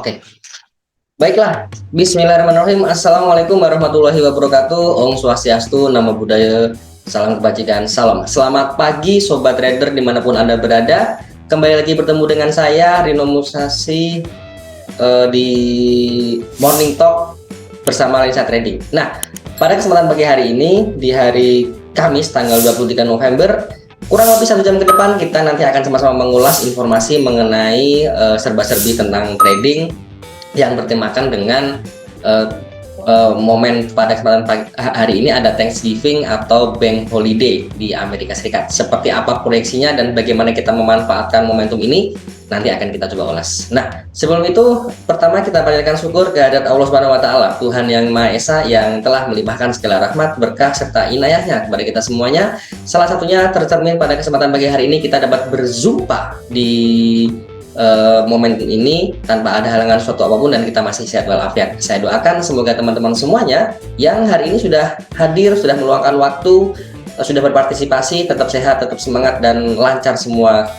Oke, baiklah. Bismillahirrahmanirrahim. Assalamualaikum warahmatullahi wabarakatuh. Om Swastiastu, Namo Buddhaya, salam kebajikan, salam. Selamat pagi Sobat Trader dimanapun Anda berada. Kembali lagi bertemu dengan saya, Rino Musasi, di Morning Talk bersama Lensa Trading. Nah, pada kesempatan pagi hari ini, di hari Kamis tanggal 23 November, kurang lebih 1 jam ke depan kita nanti akan sama-sama mengulas informasi mengenai serba-serbi tentang trading yang bertemakan dengan momen pada kesempatan hari ini ada Thanksgiving atau Bank Holiday di Amerika Serikat. Seperti apa proyeksinya dan bagaimana kita memanfaatkan momentum ini nanti akan kita coba ulas. Nah, sebelum itu pertama kita panjatkan syukur kehadirat Allah Subhanahu wa taala, Tuhan yang Maha Esa yang telah melimpahkan segala rahmat, berkah serta inayahnya kepada kita semuanya. Salah satunya tercermin pada kesempatan pagi hari ini kita dapat berjumpa di momen ini tanpa ada halangan suatu apapun dan kita masih sehat walafiat. Saya doakan semoga teman-teman semuanya yang hari ini sudah hadir, sudah meluangkan waktu, sudah berpartisipasi, tetap sehat, tetap semangat dan lancar semua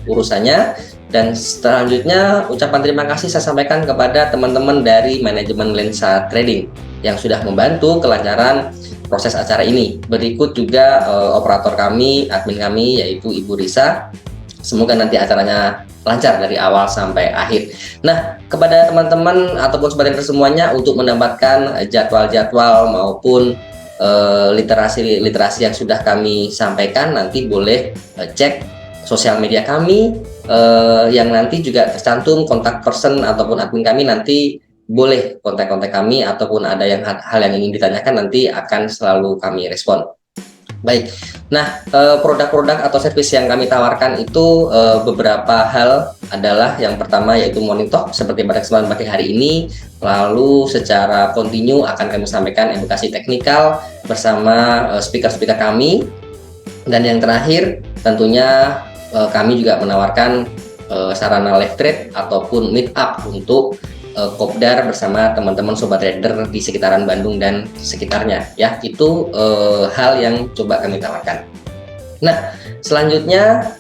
urusannya. Dan selanjutnya ucapan terima kasih saya sampaikan kepada teman-teman dari manajemen Lensa Trading yang sudah membantu kelancaran proses acara ini. Berikut juga operator kami, admin kami yaitu Ibu Risa. Semoga nanti acaranya lancar dari awal sampai akhir. Nah, kepada teman-teman ataupun sobat trader semuanya untuk mendapatkan jadwal-jadwal maupun literasi yang sudah kami sampaikan, nanti boleh cek sosial media kami yang nanti juga tercantum kontak person ataupun admin kami. Nanti boleh kontak-kontak kami ataupun ada hal yang ingin ditanyakan nanti akan selalu kami respon. Baik, nah produk-produk atau servis yang kami tawarkan itu beberapa hal adalah yang pertama yaitu Morning Talk seperti pada kesempatan pagi hari ini. Lalu secara kontinu akan kami sampaikan edukasi teknikal bersama speaker-speaker kami. Dan yang terakhir tentunya kami juga menawarkan sarana live trade ataupun meet up untuk kopdar bersama teman-teman sobat trader di sekitaran Bandung dan sekitarnya ya. Itu hal yang coba kami tawarkan. Nah, selanjutnya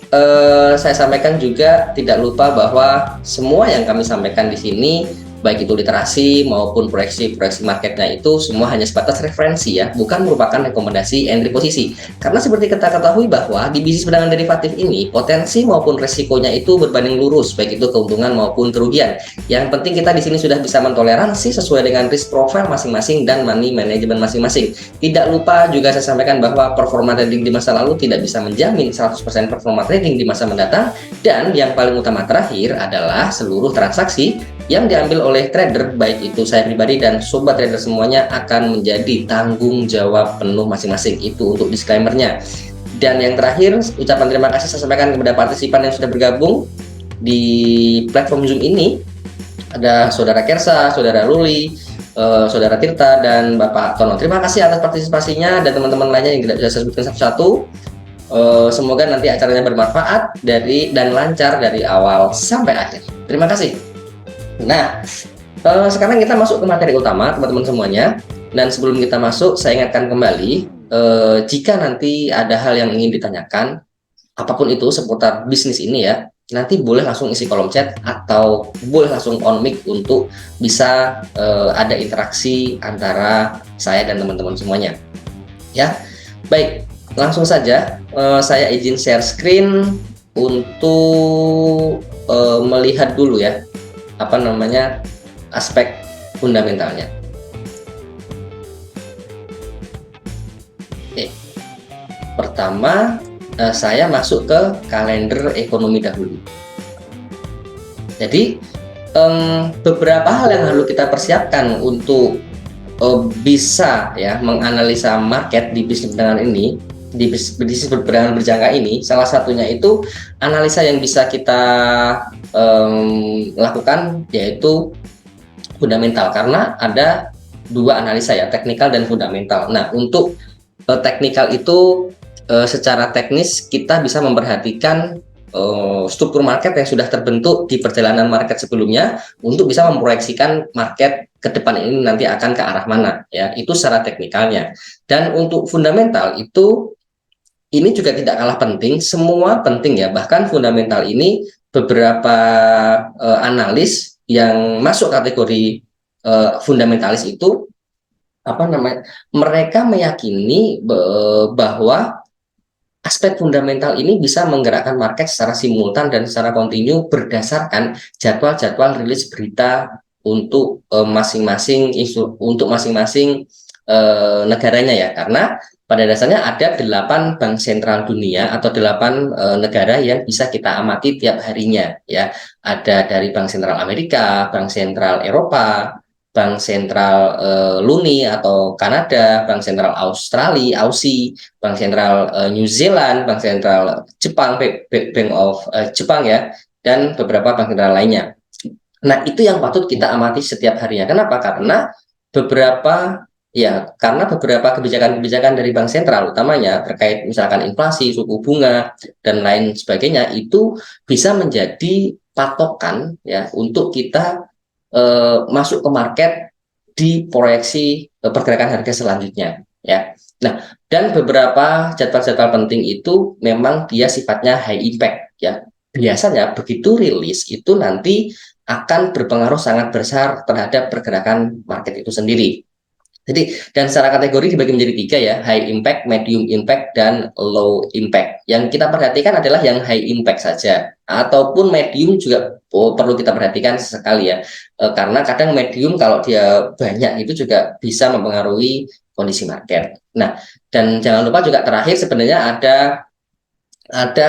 saya sampaikan juga tidak lupa bahwa semua yang kami sampaikan di sini baik itu literasi maupun proyeksi marketnya itu semua hanya sebatas referensi ya, bukan merupakan rekomendasi entry posisi. Karena seperti kita ketahui bahwa di bisnis perdagangan derivatif ini potensi maupun resikonya itu berbanding lurus, baik itu keuntungan maupun kerugian. Yang penting kita di sini sudah bisa mentoleransi sesuai dengan risk profile masing-masing dan money management masing-masing. Tidak lupa juga saya sampaikan bahwa performa trading di masa lalu tidak bisa menjamin 100% performa trading di masa mendatang, dan yang paling utama terakhir adalah seluruh transaksi yang diambil oleh trader, baik itu saya pribadi dan sobat trader semuanya, akan menjadi tanggung jawab penuh masing-masing. Itu untuk disclaimer-nya. Dan yang terakhir, ucapan terima kasih saya sampaikan kepada partisipan yang sudah bergabung di platform Zoom ini. Ada Saudara Kersa, Saudara Luli, Saudara Tirta, dan Bapak Tono. Terima kasih atas partisipasinya dan teman-teman lainnya yang tidak bisa saya sebutkan satu-satu. Semoga nanti acaranya bermanfaat dan lancar dari awal sampai akhir. Terima kasih. Nah, sekarang kita masuk ke materi utama teman-teman semuanya. Dan sebelum kita masuk, saya ingatkan kembali, jika nanti ada hal yang ingin ditanyakan apapun itu seputar bisnis ini ya, nanti boleh langsung isi kolom chat atau boleh langsung on mic untuk bisa ada interaksi antara saya dan teman-teman semuanya ya. Baik, langsung saja saya izin share screen untuk melihat dulu ya aspek fundamentalnya. Oke. Pertama saya masuk ke kalender ekonomi dahulu. Jadi beberapa hal yang harus kita persiapkan untuk bisa ya menganalisa market di bisnis perdagangan ini, di bisnis perdagangan berjangka ini. Salah satunya itu analisa yang bisa kita lakukan yaitu fundamental, karena ada dua analisa ya, teknikal dan fundamental. Nah, untuk teknikal itu secara teknis kita bisa memperhatikan struktur market yang sudah terbentuk di perjalanan market sebelumnya untuk bisa memproyeksikan market ke depan ini nanti akan ke arah mana ya, itu secara teknikalnya. Dan untuk fundamental itu ini juga tidak kalah penting, semua penting ya. Bahkan fundamental ini beberapa analis yang masuk kategori fundamentalis itu apa namanya, mereka meyakini bahwa aspek fundamental ini bisa menggerakkan market secara simultan dan secara kontinu berdasarkan jadwal-jadwal rilis berita untuk masing-masing untuk masing-masing negaranya ya, karena pada dasarnya ada 8 bank sentral dunia atau 8 negara yang bisa kita amati tiap harinya ya. Ada dari Bank Sentral Amerika, Bank Sentral Eropa, Bank Sentral Luni atau Kanada, Bank Sentral Australia, Aussie, Bank Sentral New Zealand, Bank Sentral Jepang, Bank of Jepang ya, dan beberapa bank sentral lainnya. Nah, itu yang patut kita amati setiap harinya. Kenapa? Karena beberapa kebijakan-kebijakan dari bank sentral utamanya terkait misalkan inflasi, suku bunga dan lain sebagainya itu bisa menjadi patokan ya untuk kita masuk ke market di proyeksi pergerakan harga selanjutnya ya. Nah, dan beberapa jadwal-jadwal penting itu memang dia sifatnya high impact ya. Biasanya begitu rilis itu nanti akan berpengaruh sangat besar terhadap pergerakan market itu sendiri. Jadi, dan secara kategori dibagi menjadi 3 ya, high impact, medium impact, dan low impact. Yang kita perhatikan adalah yang high impact saja, ataupun medium juga perlu kita perhatikan sekali ya, karena kadang medium kalau dia banyak itu juga bisa mempengaruhi kondisi market. Nah, dan jangan lupa juga terakhir sebenarnya ada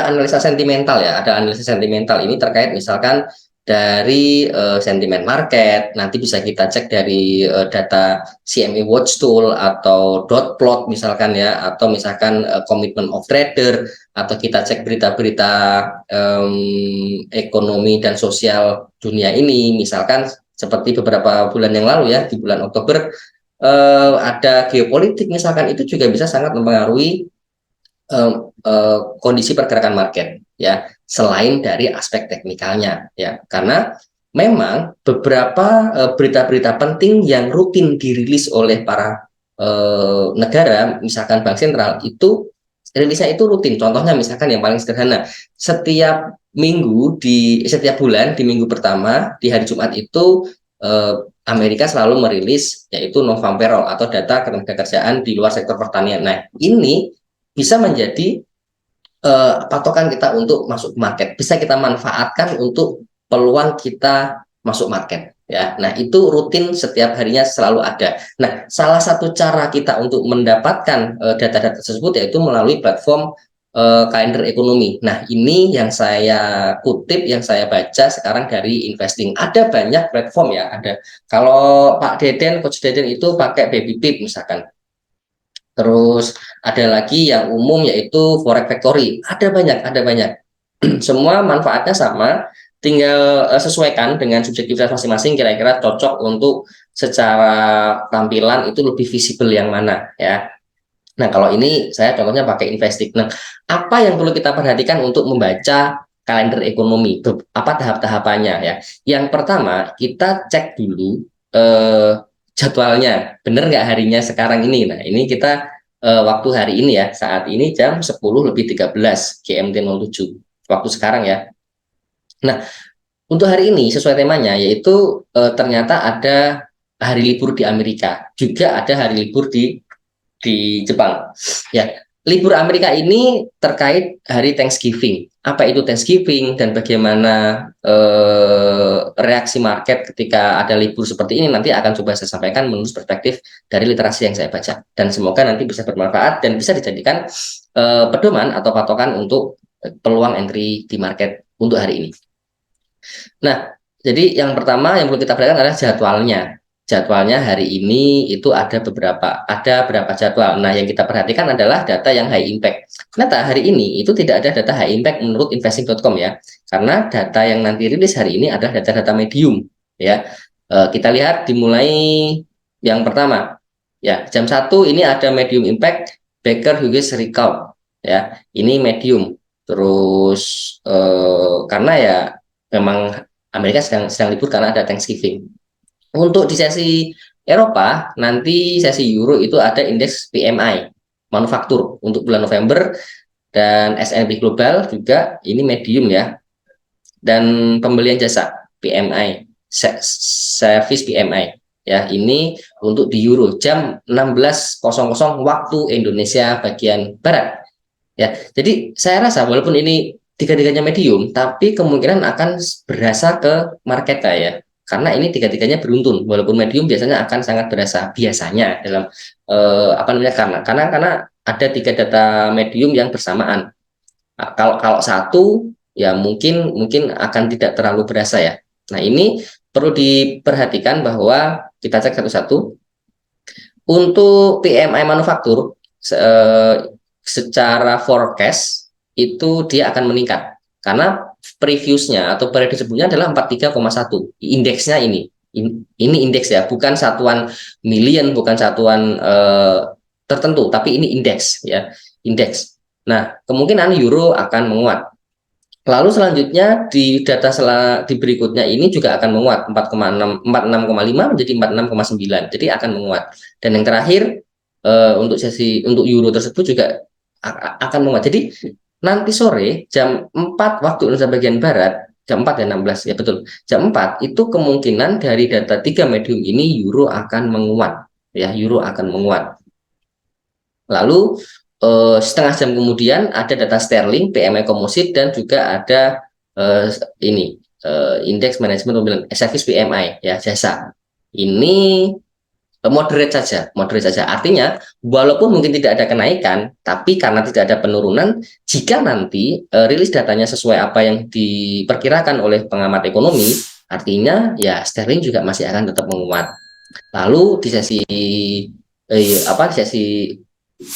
analisa sentimental ya, ada analisa sentimental ini terkait misalkan dari sentimen market, nanti bisa kita cek dari data CME Watch Tool atau dot plot misalkan ya, atau misalkan commitment of trader, atau kita cek berita-berita ekonomi dan sosial dunia ini, misalkan seperti beberapa bulan yang lalu ya, di bulan Oktober ada geopolitik misalkan, itu juga bisa sangat mempengaruhi kondisi pergerakan market ya, selain dari aspek teknikalnya ya, karena memang beberapa berita-berita penting yang rutin dirilis oleh para negara, misalkan bank sentral itu rilisnya itu rutin. Contohnya misalkan yang paling sederhana, setiap setiap bulan di minggu pertama di hari Jumat itu Amerika selalu merilis yaitu non-farm payroll atau data ketenagakerjaan di luar sektor pertanian. Nah, ini bisa menjadi patokan kita untuk masuk market, bisa kita manfaatkan untuk peluang kita masuk market ya. Nah, itu rutin setiap harinya selalu ada. Nah, salah satu cara kita untuk mendapatkan data-data tersebut yaitu melalui platform kalender ekonomi. Nah, ini yang saya kutip, yang saya baca sekarang dari Investing. Ada banyak platform ya, ada. Kalau Pak Deden, Coach Deden itu pakai Babypip misalkan. Terus ada lagi yang umum yaitu Forex Factory. Ada banyak. Semua manfaatnya sama, tinggal sesuaikan dengan subjektivitas masing-masing, kira-kira cocok untuk secara tampilan itu lebih visible yang mana ya. Nah, kalau ini saya contohnya pakai Investing. Nah, apa yang perlu kita perhatikan untuk membaca kalender ekonomi? Apa tahap-tahapannya ya? Yang pertama, kita cek dulu jadwalnya, bener nggak harinya sekarang ini. Nah, ini kita waktu hari ini ya, saat ini jam 10:13 GMT 07, waktu sekarang ya. Nah, untuk hari ini sesuai temanya, yaitu ternyata ada hari libur di Amerika, juga ada hari libur di Jepang. Ya, libur Amerika ini terkait hari Thanksgiving. Apa itu Thanksgiving dan bagaimana reaksi market ketika ada libur seperti ini, nanti akan coba saya sampaikan menurut perspektif dari literasi yang saya baca. Dan semoga nanti bisa bermanfaat dan bisa dijadikan pedoman atau patokan untuk peluang entry di market untuk hari ini. Nah, jadi yang pertama yang perlu kita perhatikan adalah jadwalnya. Jadwalnya hari ini itu ada berapa jadwal. Nah, yang kita perhatikan adalah data yang high impact. Ternyata hari ini itu tidak ada data high impact menurut investing.com ya. Karena data yang nanti rilis hari ini adalah data-data medium ya. Kita lihat dimulai yang pertama. Ya, jam 1 ini ada medium impact Baker Hughes Recount ya. Ini medium. Terus karena ya memang Amerika sedang libur karena ada Thanksgiving. Untuk di sesi Eropa, nanti sesi Euro itu ada indeks PMI manufaktur untuk bulan November, dan S&P Global juga ini medium ya. Dan pembelian jasa PMI Service PMI. Ya, ini untuk di euro jam 16.00 waktu Indonesia bagian barat. Ya, jadi saya rasa walaupun ini tiga-tiganya medium, tapi kemungkinan akan berasa ke market ya. Karena ini tiga-tiganya beruntun, walaupun medium biasanya akan sangat berasa biasanya dalam apa namanya karena ada tiga data medium yang bersamaan. Nah, kalau satu ya mungkin mungkin akan tidak terlalu berasa ya. Nah, ini perlu diperhatikan bahwa kita cek satu-satu untuk PMI manufaktur secara forecast itu dia akan meningkat karena previousnya atau periode sebelumnya adalah 43,1 indeksnya ini indeks ya, bukan satuan million, bukan satuan tertentu, tapi ini indeks ya, indeks. Nah, kemungkinan euro akan menguat. Lalu selanjutnya di data di berikutnya ini juga akan menguat 46,5 menjadi 46,9, jadi akan menguat. Dan yang terakhir untuk euro tersebut juga akan menguat. Jadi nanti sore jam 4 waktu Indonesia bagian barat, jam 4 dan 16 ya betul. Jam 4 itu kemungkinan dari data tiga medium ini euro akan menguat ya, euro akan menguat. Lalu setengah jam kemudian ada data sterling, PMI Composite, dan juga ada ini indeks manajemen service PMI ya, jasa. Ini moderate saja. Artinya walaupun mungkin tidak ada kenaikan, tapi karena tidak ada penurunan, jika nanti rilis datanya sesuai apa yang diperkirakan oleh pengamat ekonomi, artinya ya sterling juga masih akan tetap menguat. Lalu di sesi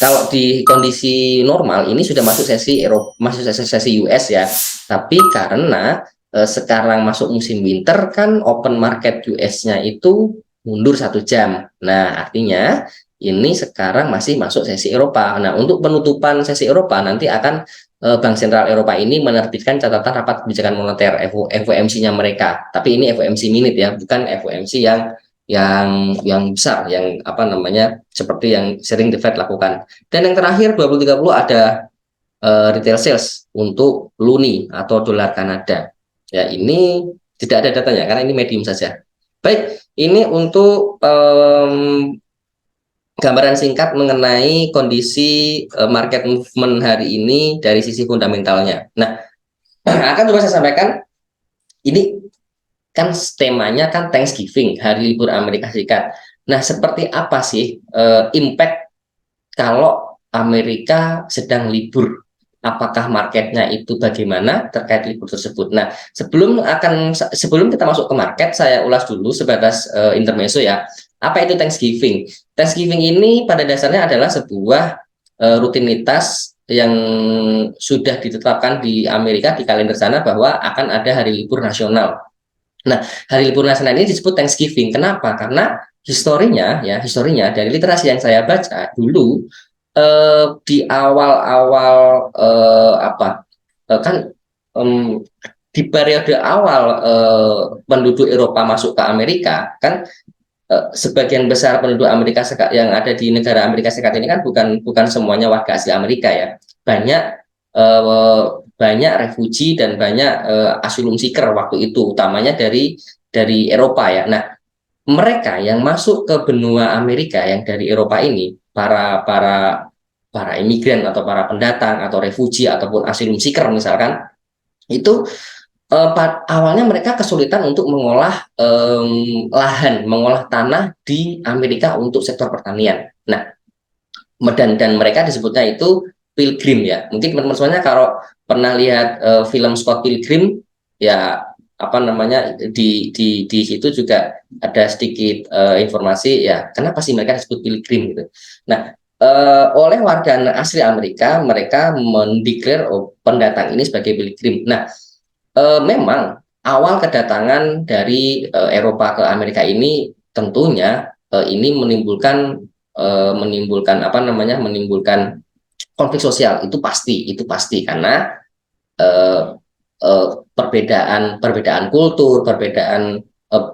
kalau di kondisi normal ini sudah masuk sesi Eropa, masuk sesi US ya. Tapi karena sekarang masuk musim winter kan open market US-nya itu mundur 1 jam. Nah, artinya ini sekarang masih masuk sesi Eropa. Nah, untuk penutupan sesi Eropa nanti akan Bank Sentral Eropa ini menerbitkan catatan rapat kebijakan moneter FOMC-nya mereka. Tapi ini FOMC minute ya, bukan FOMC yang besar, yang apa namanya seperti yang sering The Fed lakukan. Dan yang terakhir 2030 ada retail sales untuk luni atau dolar Kanada. Ya, ini tidak ada datanya karena ini medium saja. Baik, ini untuk gambaran singkat mengenai kondisi market movement hari ini dari sisi fundamentalnya. Nah, akan coba saya sampaikan ini kan temanya kan Thanksgiving, hari libur Amerika Serikat. Nah, seperti apa sih impact kalau Amerika sedang libur? Apakah marketnya itu bagaimana terkait libur tersebut? Nah, sebelum kita masuk ke market, saya ulas dulu sebatas intermezzo ya. Apa itu Thanksgiving? Thanksgiving ini pada dasarnya adalah sebuah rutinitas yang sudah ditetapkan di Amerika di kalender sana bahwa akan ada hari libur nasional. Nah, hari libur nasional ini disebut Thanksgiving. Kenapa? Karena historinya dari literasi yang saya baca dulu di awal-awal kan di periode awal penduduk Eropa masuk ke Amerika kan sebagian besar penduduk Amerika yang ada di negara Amerika Serikat ini kan bukan semuanya warga asli Amerika ya. Banyak refugi dan banyak asylum seeker waktu itu, utamanya dari Eropa ya. Nah, mereka yang masuk ke benua Amerika yang dari Eropa ini, para imigran atau para pendatang atau refugi ataupun asylum seeker misalkan, itu awalnya mereka kesulitan untuk mengolah lahan, mengolah tanah di Amerika untuk sektor pertanian. Nah, dan mereka disebutnya itu pilgrim ya. Mungkin teman-teman semuanya kalau pernah lihat film Scott Pilgrim ya, apa namanya di situ juga ada sedikit informasi ya kenapa sih mereka disebut pilgrim gitu. Nah, oleh warga asli Amerika mereka mendeklar pendatang ini sebagai pilgrim. Nah, memang awal kedatangan dari Eropa ke Amerika ini tentunya ini menimbulkan apa namanya menimbulkan konflik sosial, itu pasti karena eh, perbedaan kultur, perbedaan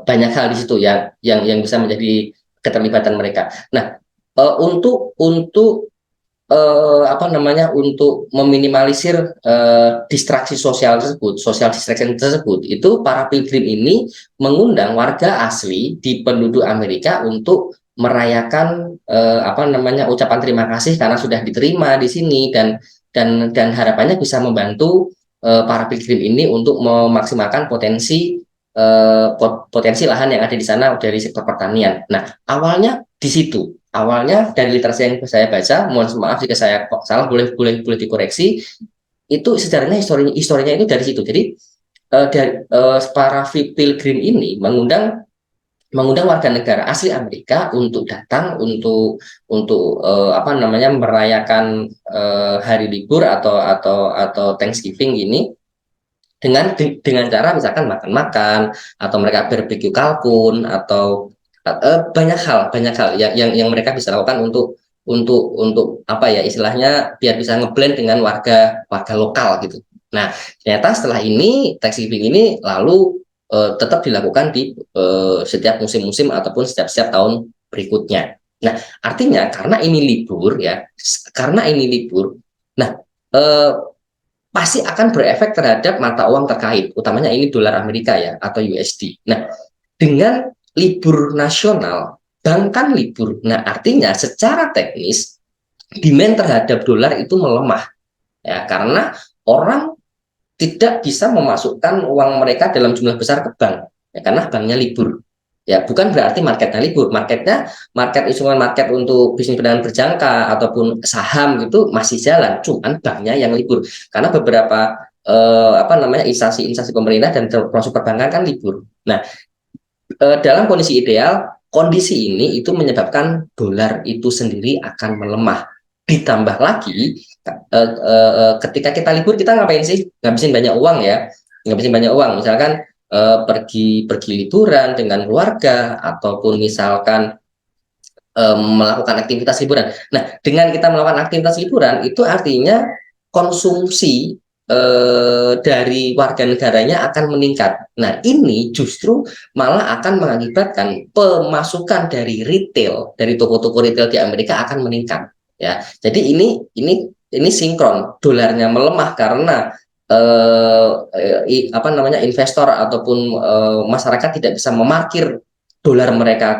banyak hal di situ yang bisa menjadi keterlibatan mereka. Nah, untuk apa namanya, untuk meminimalisir distraksi sosial tersebut, social distraction tersebut, itu para pilgrim ini mengundang warga asli di penduduk Amerika untuk merayakan apa namanya, ucapan terima kasih karena sudah diterima di sini, dan harapannya bisa membantu para pilgrim ini untuk memaksimalkan potensi lahan yang ada di sana dari sektor pertanian. Nah, awalnya di situ. Awalnya dari literasi yang saya baca, mohon maaf jika saya salah, boleh dikoreksi. Itu sejarahnya, historinya itu dari situ. Jadi para pilgrim ini mengundang warga negara asli Amerika untuk datang untuk apa namanya, merayakan hari libur atau Thanksgiving ini dengan cara misalkan makan-makan, atau mereka barbecue kalkun, atau banyak hal yang mereka bisa lakukan untuk apa ya, istilahnya biar bisa ngeblend dengan warga warga lokal gitu. Nah, ternyata setelah ini Thanksgiving ini lalu tetap dilakukan di setiap musim-musim ataupun setiap tahun berikutnya. Nah, artinya karena ini libur ya, karena ini libur, nah eh, pasti akan berefek terhadap mata uang terkait, utamanya ini dolar Amerika ya, atau USD. Nah, dengan libur nasional, bank kan libur. Nah, artinya secara teknis demand terhadap dolar itu melemah ya, karena orang tidak bisa memasukkan uang mereka dalam jumlah besar ke bank ya, karena banknya libur. Ya, bukan berarti marketnya libur. Market instrumen market untuk bisnis perdagangan berjangka ataupun saham itu masih jalan, cuman banknya yang libur karena beberapa apa namanya, instansi pemerintah dan termasuk perbankan kan libur. Nah, dalam kondisi ideal, kondisi ini itu menyebabkan dolar itu sendiri akan melemah. Ditambah lagi, ketika kita libur, kita ngapain sih? Ngabisin banyak uang ya, ngabisin banyak uang. Misalkan pergi liburan dengan keluarga, ataupun misalkan melakukan aktivitas liburan. Nah, dengan kita melakukan aktivitas liburan, itu artinya konsumsi dari warga negaranya akan meningkat. Nah, ini justru malah akan mengakibatkan pemasukan dari retail, dari toko-toko retail di Amerika akan meningkat. Ya, jadi ini sinkron, dolarnya melemah karena apa namanya, investor ataupun masyarakat tidak bisa memarkir dolar mereka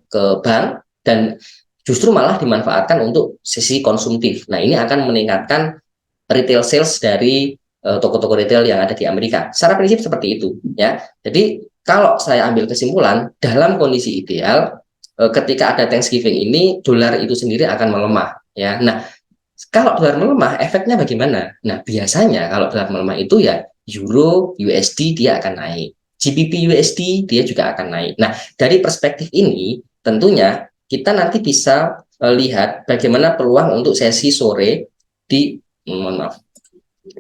ke bank, dan justru malah dimanfaatkan untuk sisi konsumtif. Nah, ini akan meningkatkan retail sales dari toko-toko retail yang ada di Amerika. Secara prinsip seperti itu ya. Jadi kalau saya ambil kesimpulan, dalam kondisi ideal ketika ada Thanksgiving ini, dolar itu sendiri akan melemah ya. Nah, kalau dolar melemah, efeknya bagaimana? Nah, biasanya kalau dolar melemah itu ya euro USD dia akan naik. GBP USD dia juga akan naik. Nah, dari perspektif ini tentunya kita nanti bisa lihat bagaimana peluang untuk sesi sore di, mohon maaf,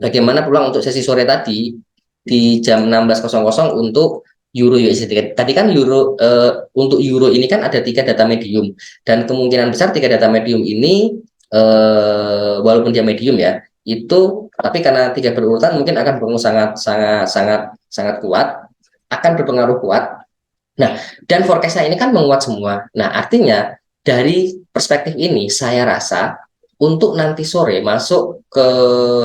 bagaimana peluang untuk sesi sore tadi di jam 16.00 untuk euro USD. Tadi kan untuk euro ini kan ada 3 data medium, dan kemungkinan besar 3 data medium ini walaupun dia medium ya, itu tapi karena 3 berurutan mungkin akan berpengaruh sangat sangat sangat sangat kuat, akan berpengaruh kuat. Nah, dan forecastnya ini kan menguat semua. Nah, artinya dari perspektif ini saya rasa untuk nanti sore masuk ke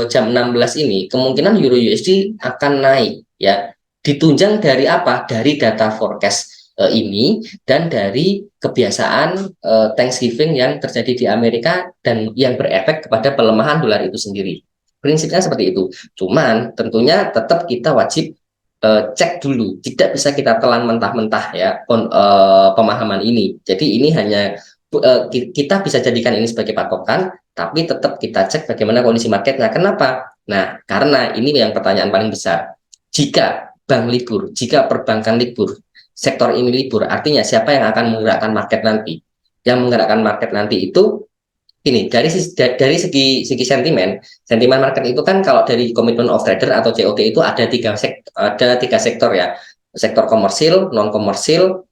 jam 16 ini kemungkinan euro USD akan naik ya. Ditunjang dari apa? Dari data forecast ini, dan dari kebiasaan Thanksgiving yang terjadi di Amerika dan yang berefek kepada pelemahan dolar itu sendiri. Prinsipnya seperti itu. Cuman tentunya tetap kita wajib cek dulu, tidak bisa kita telan mentah-mentah ya pemahaman ini. Jadi ini hanya kita bisa jadikan ini sebagai patokan, tapi tetap kita cek bagaimana kondisi marketnya. Kenapa? Nah, karena ini yang pertanyaan paling besar. Jika bank libur, jika perbankan libur, sektor ini libur, artinya siapa yang akan menggerakkan market nanti? Yang menggerakkan market nanti itu ini dari segi sentimen market itu kan, kalau dari Commitment of Trader atau COT itu ada tiga sektor ya, sektor komersil, non komersil,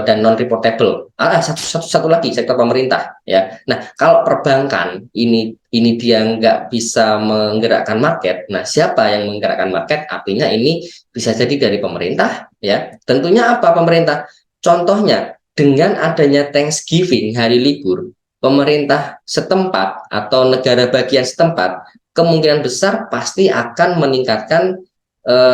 dan non reportable. Satu lagi sektor pemerintah ya. Nah, kalau perbankan ini dia nggak bisa menggerakkan market. Nah, siapa yang menggerakkan market? Artinya ini bisa jadi dari pemerintah ya. Tentunya apa pemerintah? Contohnya dengan adanya Thanksgiving, hari libur, pemerintah setempat atau negara bagian setempat kemungkinan besar pasti akan meningkatkan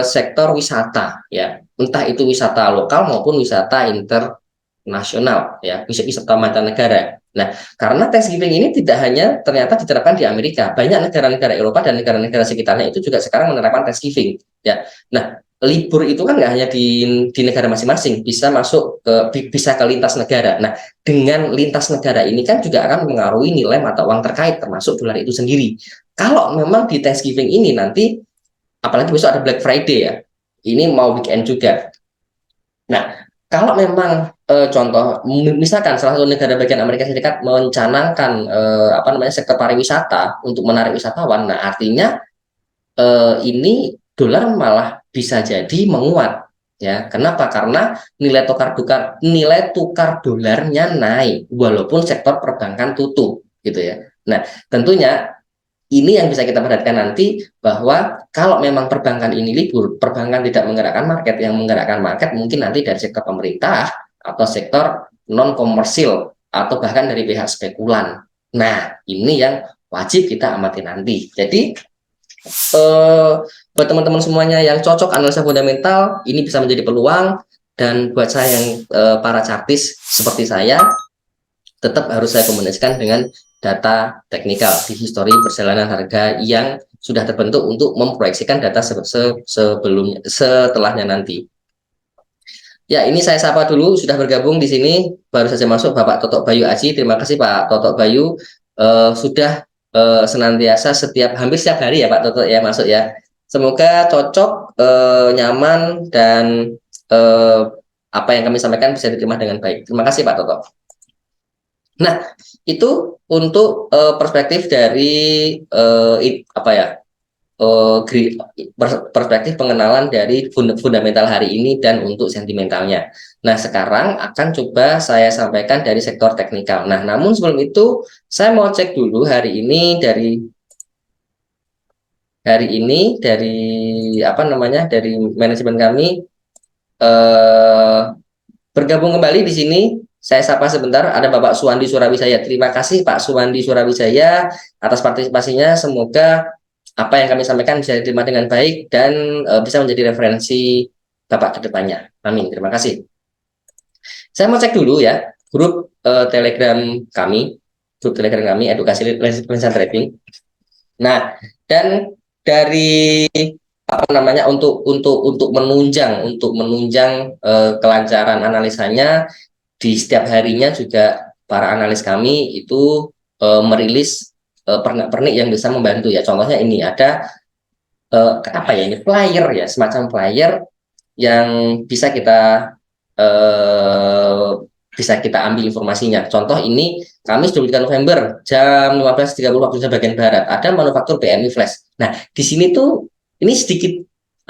sektor wisata, ya, entah itu wisata lokal maupun wisata internasional, ya, wisata mancanegara. Nah, karena Thanksgiving ini tidak hanya ternyata diterapkan di Amerika, banyak negara-negara Eropa dan negara-negara sekitarnya itu juga sekarang menerapkan Thanksgiving, ya. Nah, libur itu kan nggak hanya di negara masing-masing, bisa masuk bisa ke lintas negara. Nah, dengan lintas negara ini kan juga akan mengaruhi nilai mata uang terkait, termasuk dolar itu sendiri. Kalau memang di Thanksgiving ini nanti, apalagi besok ada Black Friday, ya, ini mau weekend juga. Nah, kalau memang contoh misalkan salah satu negara bagian Amerika Serikat mencanangkan apa namanya sektor pariwisata untuk menarik wisatawan, nah artinya ini dolar malah bisa jadi menguat, ya. Kenapa? Karena nilai tukar dolarnya naik walaupun sektor perbankan tutup, gitu ya. Nah, tentunya ini yang bisa kita perhatikan nanti, bahwa kalau memang perbankan ini libur, perbankan tidak menggerakkan market, yang menggerakkan market mungkin nanti dari sektor pemerintah atau sektor non komersil atau bahkan dari pihak spekulan. Nah, ini yang wajib kita amati nanti. Jadi buat teman-teman semuanya yang cocok analisa fundamental, ini bisa menjadi peluang. Dan buat saya yang para chartis seperti saya, tetap harus saya kombinasikan dengan data teknikal di histori perjalanan harga yang sudah terbentuk untuk memproyeksikan data sebelumnya, setelahnya nanti. Ya, ini saya sapa dulu, sudah bergabung di sini, baru saja masuk Bapak Totok Bayu Aji. Terima kasih Pak Totok Bayu, sudah senantiasa hampir setiap hari ya Pak Totok ya masuk ya. Semoga cocok, nyaman, dan apa yang kami sampaikan bisa diterima dengan baik. Terima kasih Pak Totok. Nah, itu untuk perspektif dari apa ya, perspektif pengenalan dari fundamental hari ini dan untuk sentimentalnya. Nah, sekarang akan coba saya sampaikan dari sektor teknikal. Nah, namun sebelum itu saya mau cek dulu dari apa namanya, dari manajemen kami bergabung kembali di sini. Saya sapa sebentar, ada Bapak Suwandi Surawijaya. Terima kasih Pak Suwandi Surawijaya atas partisipasinya. Semoga apa yang kami sampaikan bisa diterima dengan baik dan bisa menjadi referensi Bapak ke depannya. Amin. Terima kasih. Saya mau cek dulu ya grup Telegram kami edukasi lensa trading. Nah, dan dari apa namanya, untuk menunjang kelancaran analisanya, di setiap harinya juga para analis kami itu merilis pernak-pernik yang bisa membantu, ya. Contohnya ini ada apa ya, ini flyer, ya, semacam flyer yang eh, bisa kita ambil informasinya. Contoh ini Kamis 23 November jam 15.30 waktu Indonesia bagian barat, ada manufaktur PMI Flash. Nah, di sini tuh ini sedikit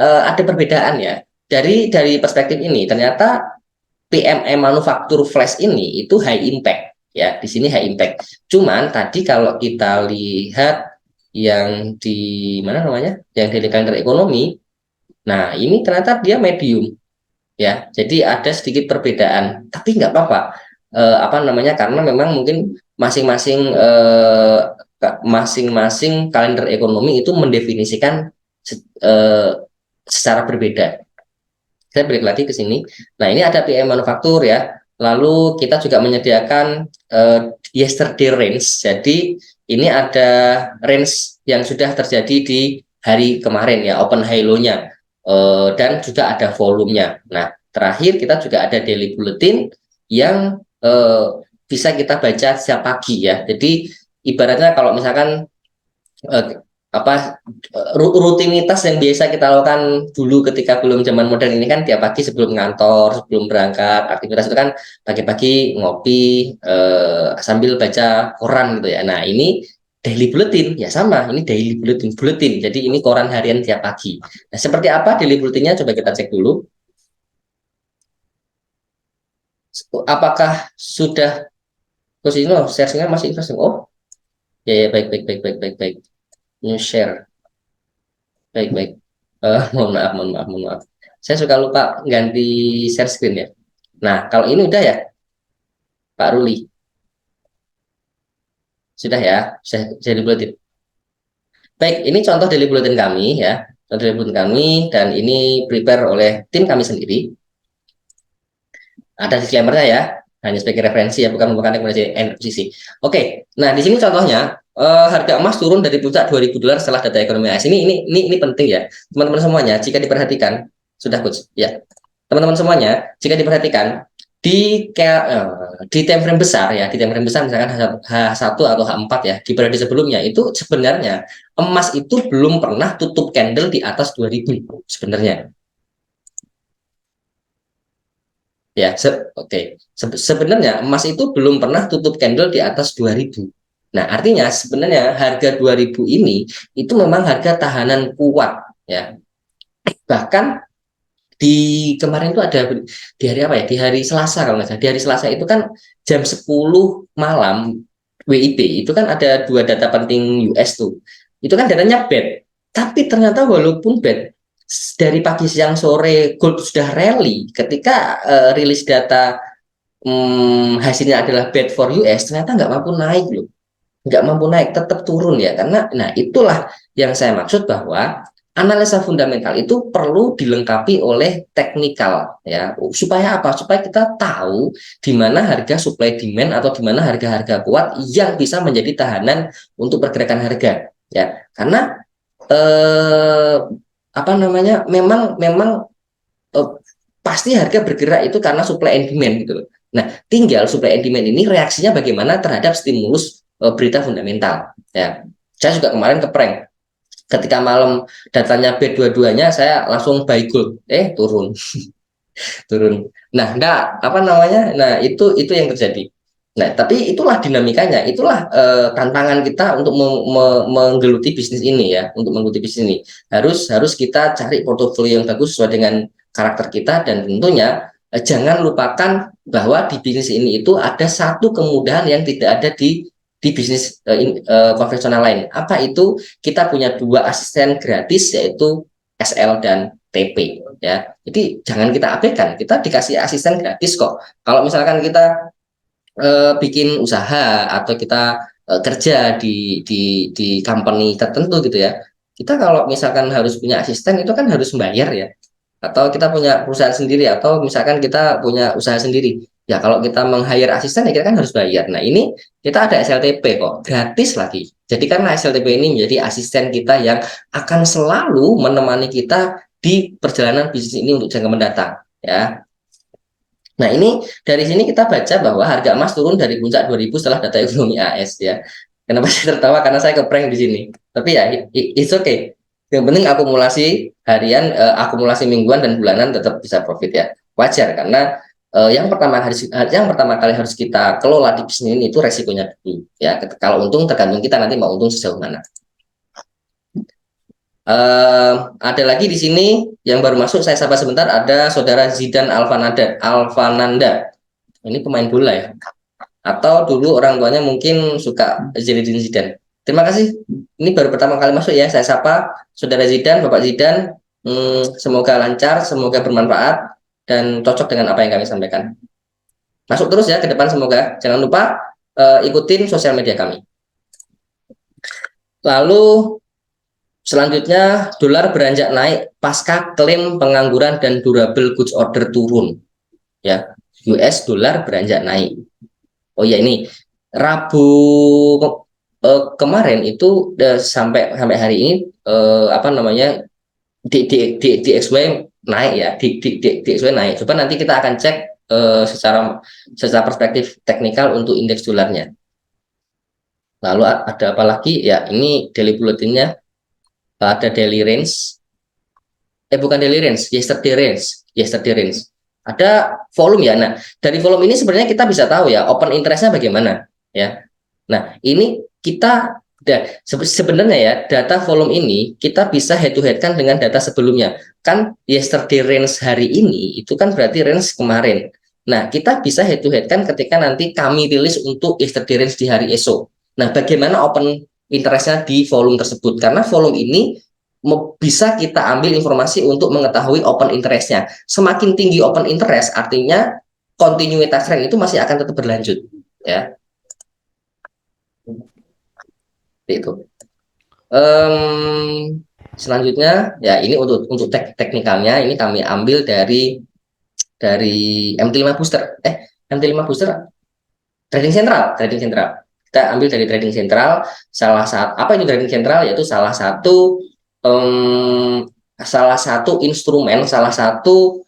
ada perbedaan, ya. Dari perspektif ini ternyata PMI manufaktur flash ini itu high impact, ya. Di sini high impact. Cuman tadi kalau kita lihat yang di mana namanya, yang di kalender ekonomi, nah ini ternyata dia medium, ya. Jadi ada sedikit perbedaan, tapi nggak apa-apa. Apa namanya, karena memang mungkin masing-masing kalender ekonomi itu mendefinisikan eh, secara berbeda. Saya balik lagi ke sini. Nah, ini ada PM manufaktur, ya. Lalu kita juga menyediakan yesterday range. Jadi ini ada range yang sudah terjadi di hari kemarin, ya, open high low-nya, dan juga ada volumenya. Nah, terakhir kita juga ada daily bulletin yang bisa kita baca setiap pagi, ya. Jadi ibaratnya kalau misalkan eh, apa rutinitas yang biasa kita lakukan dulu ketika belum zaman modern ini kan, tiap pagi sebelum ngantor, sebelum berangkat aktivitas itu kan pagi-pagi ngopi sambil baca koran, gitu ya. Nah, ini daily bulletin, ya, sama, ini daily bulletin. Jadi ini koran harian tiap pagi. Nah, seperti apa daily bulletinnya, coba kita cek dulu. Apakah sudah posisi share-nya masih investing? Oh, ya, ya, baik, baik, baik, baik, baik, baik. New share. Baik, baik. Mohon maaf, mohon maaf, mohon maaf. Saya suka lupa ganti share screen, ya. Nah, kalau ini udah, ya, Pak Ruli. Sudah ya, saya di bulletin. Baik, ini contoh daily bulletin kami ya. Contoh daily bulletin kami, dan ini prepare oleh tim kami sendiri. Ada disclaimer-nya ya, hanya sebagai referensi ya, bukan merupakan rekomendasi posisi. Oke, nah di sini contohnya harga emas turun dari puncak $2.000 setelah data ekonomi AS. Ini penting ya, teman-teman semuanya. Jika diperhatikan, sudah coach ya, teman-teman semuanya, jika diperhatikan di time frame besar ya, di time frame besar misalkan H1 atau H4 ya, di periode sebelumnya itu sebenarnya emas itu belum pernah tutup candle di atas 2000 sebenarnya. Ya, sebenarnya emas itu belum pernah tutup candle di atas 2000. Nah, artinya sebenarnya harga 2000 ini itu memang harga tahanan kuat ya. Bahkan di kemarin itu ada di hari apa ya? Di hari Selasa kalau nggak salah. Di hari Selasa itu kan jam 10 malam WIB itu kan ada dua data penting US tuh. Itu kan datanya bad. Tapi ternyata walaupun bad, dari pagi siang sore gold sudah rally ketika rilis data hasilnya adalah bad for US, ternyata nggak mampu naik loh, nggak mampu naik, tetap turun ya. Karena nah itulah yang saya maksud bahwa analisa fundamental itu perlu dilengkapi oleh teknikal ya, supaya apa, supaya kita tahu di mana harga supply demand atau di mana harga-harga kuat yang bisa menjadi tahanan untuk pergerakan harga ya. Karena apa namanya, memang memang eh, pasti harga bergerak itu karena supply and demand gitu loh. Nah, tinggal supply and demand ini reaksinya bagaimana terhadap stimulus berita fundamental. Ya, saya juga kemarin keprank. Ketika malam datanya B22-nya, saya langsung buy gold. Turun, turun. Nah, enggak apa namanya? Nah, itu yang terjadi. Nah, tapi itulah dinamikanya, itulah tantangan kita untuk menggeluti bisnis ini ya, untuk menggeluti bisnis ini. Harus kita cari portofolio yang bagus sesuai dengan karakter kita, dan tentunya jangan lupakan bahwa di bisnis ini itu ada satu kemudahan yang tidak ada di bisnis konvensional lain. Apa itu? Kita punya dua asisten gratis, yaitu SL dan TP ya. Jadi jangan kita abaikan, kita dikasih asisten gratis kok. Kalau misalkan kita bikin usaha atau kita kerja di company tertentu gitu ya, kita kalau misalkan harus punya asisten itu kan harus membayar ya, atau kita punya perusahaan sendiri atau misalkan kita punya usaha sendiri ya, kalau kita meng-hire asisten ya kita kan harus bayar. Nah, ini kita ada SLTP kok, gratis lagi. Jadi karena SLTP ini menjadi asisten kita yang akan selalu menemani kita di perjalanan bisnis ini untuk jangka mendatang ya. Nah, ini dari sini kita baca bahwa harga emas turun dari puncak 2000 setelah data ekonomi AS ya. Kenapa saya tertawa? Karena saya keprank di sini. Tapi ya, it's okay. Yang penting akumulasi harian, akumulasi mingguan dan bulanan tetap bisa profit ya. Wajar, karena yang pertama kali harus kita kelola di bisnis ini itu resikonya dulu ya. Kalau untung tergantung kita nanti mau untung sejauh mana. Ada lagi di sini yang baru masuk, saya sapa sebentar, ada saudara Zidan Alfananda. Ini pemain bola ya, atau dulu orang tuanya mungkin suka Zinedine Zidane. Terima kasih, ini baru pertama kali masuk ya, saya sapa saudara Zidan, Bapak Zidan. Semoga lancar, semoga bermanfaat dan cocok dengan apa yang kami sampaikan. Masuk terus ya ke depan, semoga. Jangan lupa ikutin sosial media kami. Lalu selanjutnya, dolar beranjak naik pasca klaim pengangguran dan durable goods order turun. Ya, US dolar beranjak naik. Oh ya, ini Rabu kemarin itu sampai hari ini apa namanya, di XY naik ya, di XY naik. Coba nanti kita akan cek secara perspektif teknikal untuk indeks dolarnya. Lalu ada apa lagi ya, ini daily bulletinnya, ada daily range, bukan daily range, yesterday range. Ada volume ya. Nah, dari volume ini sebenarnya kita bisa tahu ya open interestnya bagaimana ya. Nah, ini kita sebenarnya ya, data volume ini kita bisa head to head kan dengan data sebelumnya. Kan yesterday range hari ini itu kan berarti range kemarin. Nah, kita bisa head to head kan ketika nanti kami rilis untuk yesterday range di hari esok. Nah, bagaimana open interestnya di volume tersebut? Karena volume ini bisa kita ambil informasi untuk mengetahui open interestnya. Semakin tinggi open interest, artinya kontinuitas tren itu masih akan tetap berlanjut ya. itu. Selanjutnya ya ini untuk teknikalnya ini kami ambil dari MT5 booster. MT5 booster trading central. Kita ambil dari trading central. Salah satu apa itu trading central? Yaitu em, salah satu instrumen, salah satu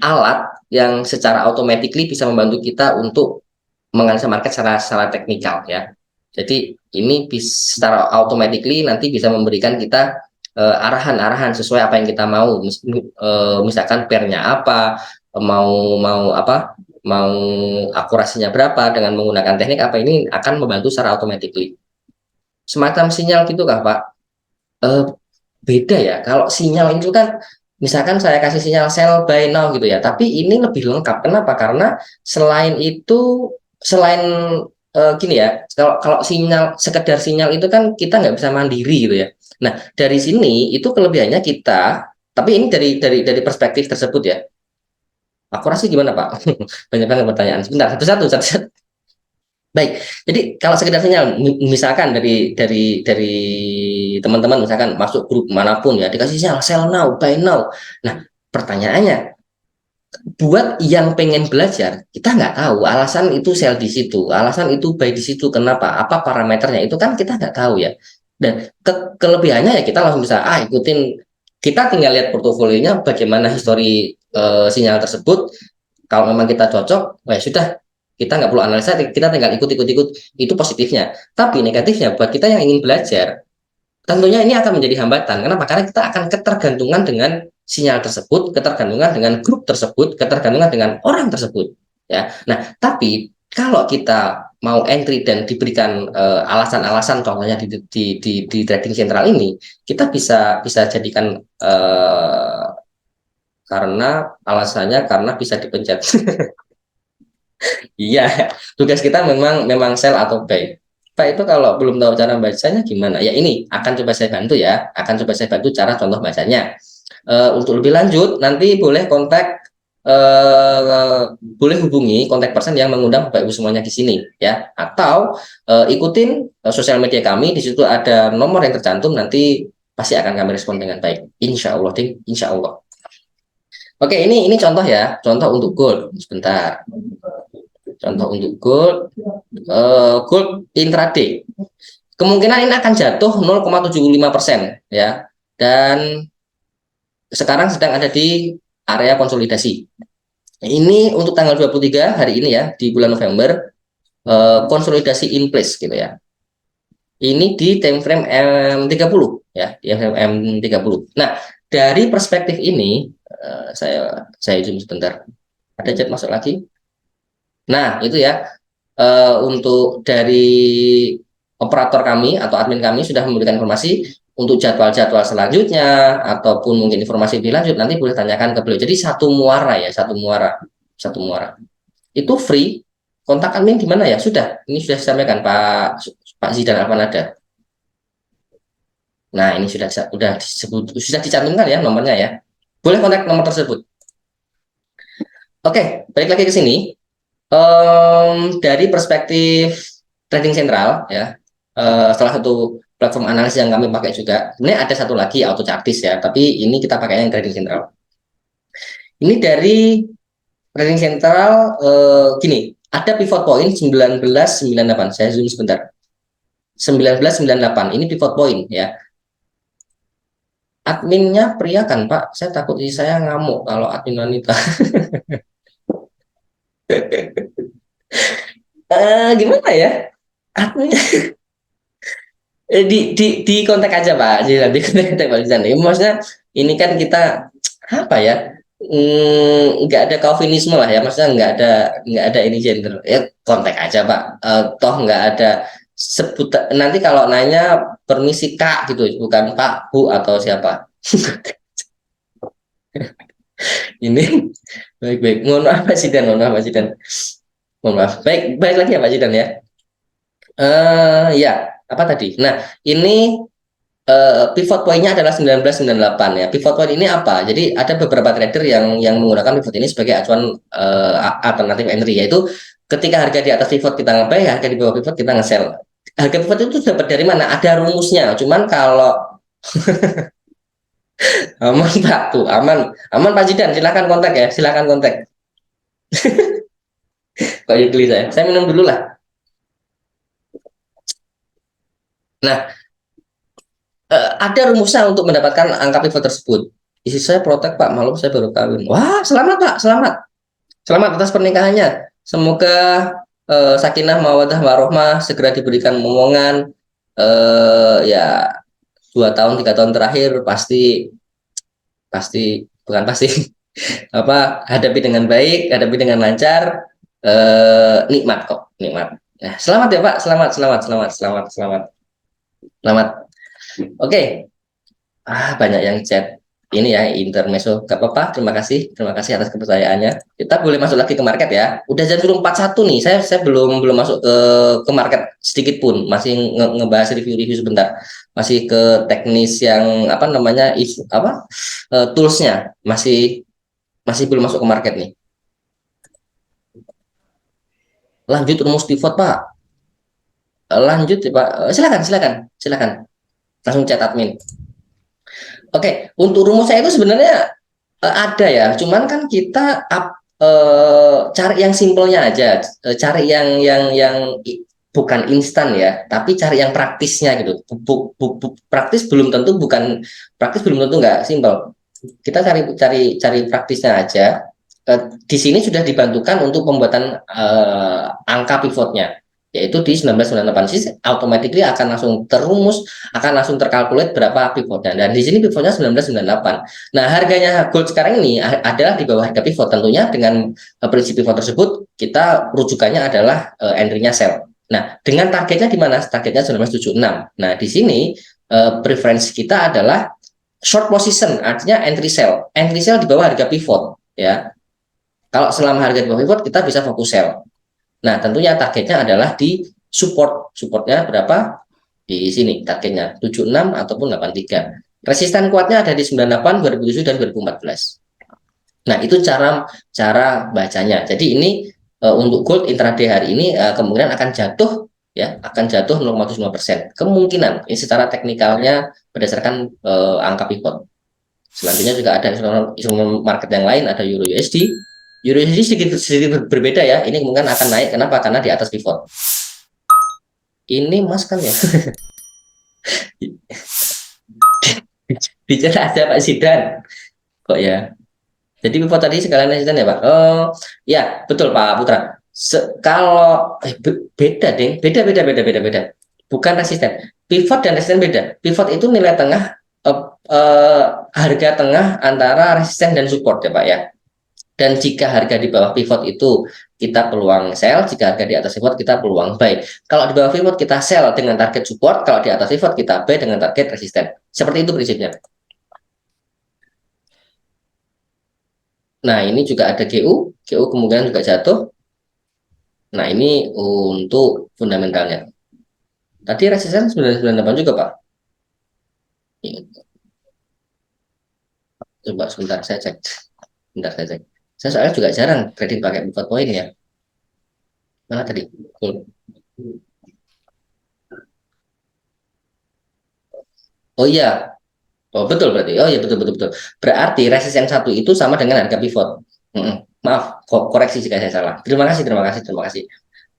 alat yang secara automatically bisa membantu kita untuk menganalisa market secara teknikal ya. Jadi ini bisa secara automatically nanti bisa memberikan kita arahan-arahan sesuai apa yang kita mau. Misalkan pairnya apa, mau mau apa, mau akurasinya berapa dengan menggunakan teknik apa, ini akan membantu secara automatically. Semacam sinyal gitu kah Pak? Eh, Beda ya. Kalau sinyal itu kan misalkan saya kasih sinyal sell buy now gitu ya, tapi ini lebih lengkap. Kenapa? Karena selain itu, selain gini ya, kalau kalau sinyal, sekedar sinyal itu kan kita nggak bisa mandiri gitu ya. Nah, dari sini itu kelebihannya kita, tapi ini dari perspektif tersebut ya. Akurasi gimana Pak? Banyak banget pertanyaan. Sebentar, satu-satu. Baik, jadi kalau sekedar sinyal, misalkan dari teman-teman misalkan masuk grup manapun ya dikasih sinyal sell now, buy now. Nah, pertanyaannya, buat yang pengen belajar, kita nggak tahu alasan itu sell di situ, alasan itu buy di situ, kenapa, apa parameternya itu kan kita nggak tahu ya. Dan kelebihannya ya kita langsung bisa ikutin, kita tinggal lihat portofolionya bagaimana histori sinyal tersebut. Kalau memang kita cocok, ya sudah, kita nggak perlu analisa, kita tinggal ikut, itu positifnya. Tapi negatifnya buat kita yang ingin belajar, tentunya ini akan menjadi hambatan. Kenapa? Karena kita akan ketergantungan dengan sinyal tersebut, ketergantungan dengan grup tersebut, ketergantungan dengan orang tersebut. Ya. Nah, tapi kalau kita mau entry dan diberikan alasan-alasan, contohnya di trading sentral ini, kita bisa jadikan karena alasannya karena bisa dipencet. Iya, tugas kita memang memang sell atau buy. Pak itu kalau belum tahu cara bacanya gimana? Ya ini akan coba saya bantu ya, akan coba saya bantu cara contoh bacanya. Untuk lebih lanjut nanti boleh boleh hubungi kontak person yang mengundang Bapak Ibu semuanya di sini ya, atau ikutin sosial media kami, di situ ada nomor yang tercantum, nanti pasti akan kami respon dengan baik. Insya Allah, Ding. Insya Allah. Oke, ini contoh ya, contoh untuk gold. Sebentar. Contoh untuk gold intraday. Kemungkinan ini akan jatuh 0,75% ya. Dan sekarang sedang ada di area konsolidasi. Ini untuk tanggal 23 hari ini ya, di bulan November, konsolidasi in place gitu ya. Ini di time frame M30 ya, di M30. Nah, dari perspektif ini saya zoom sebentar. Ada chat masuk lagi. Nah, itu ya, untuk dari operator kami atau admin kami sudah memberikan informasi untuk jadwal-jadwal selanjutnya ataupun mungkin informasi lebih lanjut, nanti boleh tanyakan ke beliau. Jadi satu muara ya, satu muara. Itu free. Kontak admin di mana ya? Sudah, ini sudah disampaikan Pak Zidan Alfanada. Nah, ini sudah disebut, sudah dicantumkan ya nomornya ya. Boleh kontak nomor tersebut. Oke, balik lagi ke sini. Dari perspektif trading sentral ya, salah satu platform analisis yang kami pakai juga, ini ada satu lagi AutoChartis ya, tapi ini kita pakai yang trading sentral. Ini dari trading sentral, gini, ada pivot point 1998, saya zoom sebentar. 1998 ini pivot point ya. Adminnya pria kan Pak? Saya takut saya ngamuk kalau admin wanita. Gimana ya? Adminnya di kontak aja Pak, jadi di kontak Pak Zizan. Maksudnya ini kan kita apa ya? Nggak ada kaufinisme lah ya, maksudnya nggak ada ini gender. Ya kontak aja Pak. Toh nggak ada sebut, nanti kalau nanya permisi Kak gitu, bukan Pak, Bu atau siapa. Ini baik-baik. Mohon maaf Pak Zidan, mohon maaf Pak Zidan. Mohon maaf. Baik lagi ya Pak Zidan ya. Ya, apa tadi? Nah, ini pivot point-nya adalah 1998 ya. Pivot point ini apa? Jadi ada beberapa trader yang menggunakan pivot ini sebagai acuan alternatif entry, yaitu ketika harga di atas pivot kita nge-buy, harga di bawah pivot kita nge-sell. harga pivot itu dapat dari mana? Ada rumusnya. Cuman kalau aman Pak tuh, aman, aman Pak Jidan, silakan kontak ya, silakan kontak. Kok Yukli saya minum dulu lah. Nah, ada rumusnya untuk mendapatkan angka pivot tersebut. Isi saya protek Pak, malu saya baru kawin. Wah, selamat Pak, selamat. Selamat atas pernikahannya. Semoga sakinah mawadah warohmah segera diberikan momongan. Ya 2 tahun 3 tahun terakhir pasti pasti bukan pasti apa hadapi dengan baik, hadapi dengan lancar, nikmat kok, nikmat. Nah, selamat ya Pak, selamat, selamat, selamat, selamat, selamat, selamat. Oke, banyak yang chat ini ya intermezzo, gak apa-apa, terima kasih atas kepercayaannya. Kita boleh masuk lagi ke market ya. Udah jam 41 nih, saya belum belum masuk ke market sedikit pun, masih ngebahas review-review sebentar, masih ke teknis yang apa namanya apa toolsnya, masih masih belum masuk ke market nih. Lanjut rumus pivot Pak, lanjut ya Pak. Silakan, silakan, silakan, langsung chat admin. Oke, untuk rumusnya itu sebenarnya ada ya, cuman kan kita cari yang simpelnya aja, cari yang bukan instan ya, tapi cari yang praktisnya gitu. Praktis belum tentu bukan praktis belum tentu nggak simpel. Kita cari praktisnya aja. Di sini sudah dibantukan untuk pembuatan angka pivotnya, yaitu di 1998 sih automatically akan langsung terumus, akan langsung terkalkulat berapa pivotnya, dan di sini pivotnya 1998. Nah, harganya gold sekarang ini adalah di bawah harga pivot. Tentunya dengan prinsip pivot tersebut kita rujukannya adalah entry-nya sell. Nah, dengan targetnya di mana? Targetnya 1976. Nah, di sini preferensi kita adalah short position, artinya entry sell. Entry sell di bawah harga pivot ya. Kalau selama harga di bawah pivot kita bisa fokus sell. Nah, tentunya targetnya adalah di support. Supportnya berapa? Di sini targetnya 76 ataupun 83. Resisten kuatnya ada di 98, 2007 dan 2014. Nah, itu cara cara bacanya. Jadi ini untuk gold intraday hari ini kemungkinan akan jatuh ya, akan jatuh 0,5%. Kemungkinan ini secara teknikalnya berdasarkan angka pivot. Selanjutnya juga ada instrumen market yang lain, ada Euro USD. Euro USD sedikit berbeda ya. Ini kemungkinan akan naik. Kenapa? Karena di atas pivot. Ini Mas kan ya. Bicara ada Pak Sidan. Kok ya? Jadi pivot tadi sekalian resisten ya Pak. Oh, ya betul Pak Putra. Kalau beda deh, beda. Bukan resisten. Pivot dan resisten beda. Pivot itu nilai tengah, harga tengah antara resisten dan support ya Pak ya. Dan jika harga di bawah pivot itu kita peluang sell, jika harga di atas pivot kita peluang buy. Kalau di bawah pivot kita sell dengan target support, kalau di atas pivot kita buy dengan target resisten. Seperti itu prinsipnya. Nah, ini juga ada GU kemungkinan juga jatuh. Nah, ini untuk fundamentalnya. Tadi resisten 998 juga, Pak. Coba sebentar saya cek. Sebentar saya cek. Saya soalnya juga jarang trading pakai pivot point ya. Mana tadi? Oh iya, oh betul berarti. Oh iya betul betul betul. Berarti resisten satu itu sama dengan harga pivot. Maaf, koreksi jika saya salah. Terima kasih, terima kasih, terima kasih.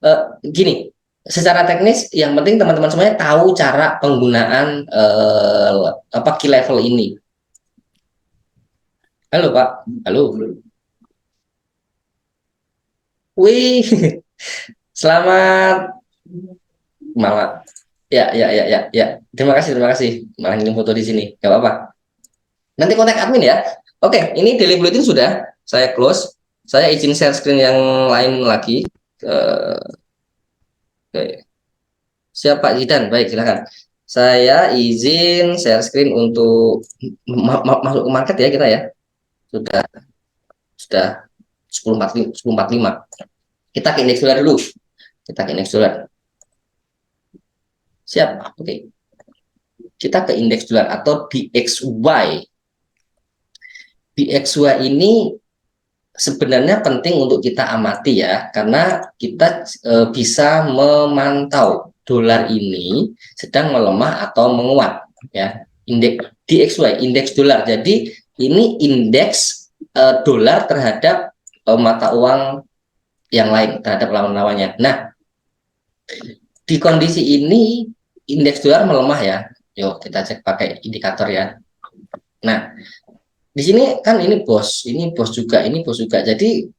Eh, Gini, secara teknis yang penting teman-teman semuanya tahu cara penggunaan apa key level ini. Halo Pak, halo. Wih, selamat malam. Ya. Terima kasih, terima kasih. Malah ngirim foto di sini. Gak apa-apa. Nanti kontak admin ya. Oke, ini daily bulletin sudah saya close. Saya izin share screen yang lain lagi. Oke. Siap Pak Jidan, baik silakan. Saya izin share screen untuk masuk ke market ya kita ya. Sudah sudah 10.45. Kita ke indeks dolar dulu. Kita ke indeks dolar. Siap. Oke. Kita ke indeks dolar atau DXY. DXY ini sebenarnya penting untuk kita amati ya, karena kita bisa memantau dolar ini sedang melemah atau menguat ya. Indeks DXY, indeks dolar. Jadi ini indeks dolar terhadap mata uang yang lain, terhadap lawan-lawannya. Nah, di kondisi ini indeks dolar melemah ya. Yuk kita cek pakai indikator ya. Nah, di sini kan ini bos juga, ini bos juga. Jadi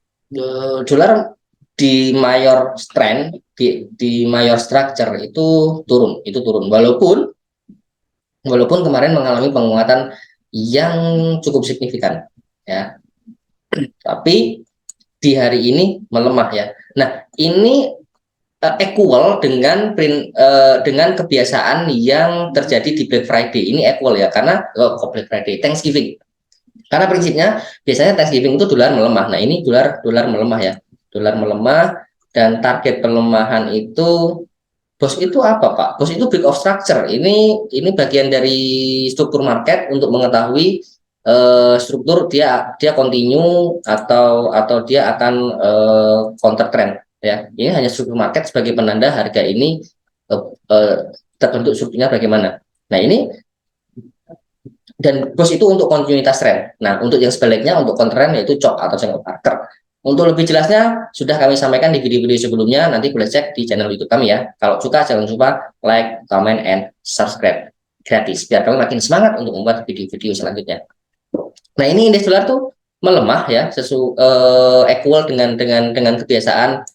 dolar di mayor strength, di mayor structure itu turun. Walaupun kemarin mengalami penguatan yang cukup signifikan ya. Tapi di hari ini melemah ya. Nah, ini equal dengan kebiasaan yang terjadi di Black Friday. Ini equal ya, karena Black Friday, Thanksgiving. Karena prinsipnya biasanya Thanksgiving itu dolar melemah. Nah, ini dolar melemah ya. Dolar melemah dan target pelemahan itu bos itu apa Pak? Bos itu break of structure. Ini bagian dari struktur market untuk mengetahui struktur dia continue atau dia akan counter trend ya. Ini hanya struktur market sebagai penanda harga ini uh, uh, terbentuk strukturnya bagaimana. Nah, ini dan bos itu untuk kontinuitas tren. Nah, untuk yang sebaliknya untuk counter trend yaitu chop atau single marker. Untuk lebih jelasnya sudah kami sampaikan di video-video sebelumnya, nanti boleh cek di channel YouTube kami ya. Kalau suka jangan lupa like, comment, and subscribe gratis biar kami makin semangat untuk membuat video-video selanjutnya. Nah, ini indeks dolar tuh melemah ya, equal dengan kebiasaan.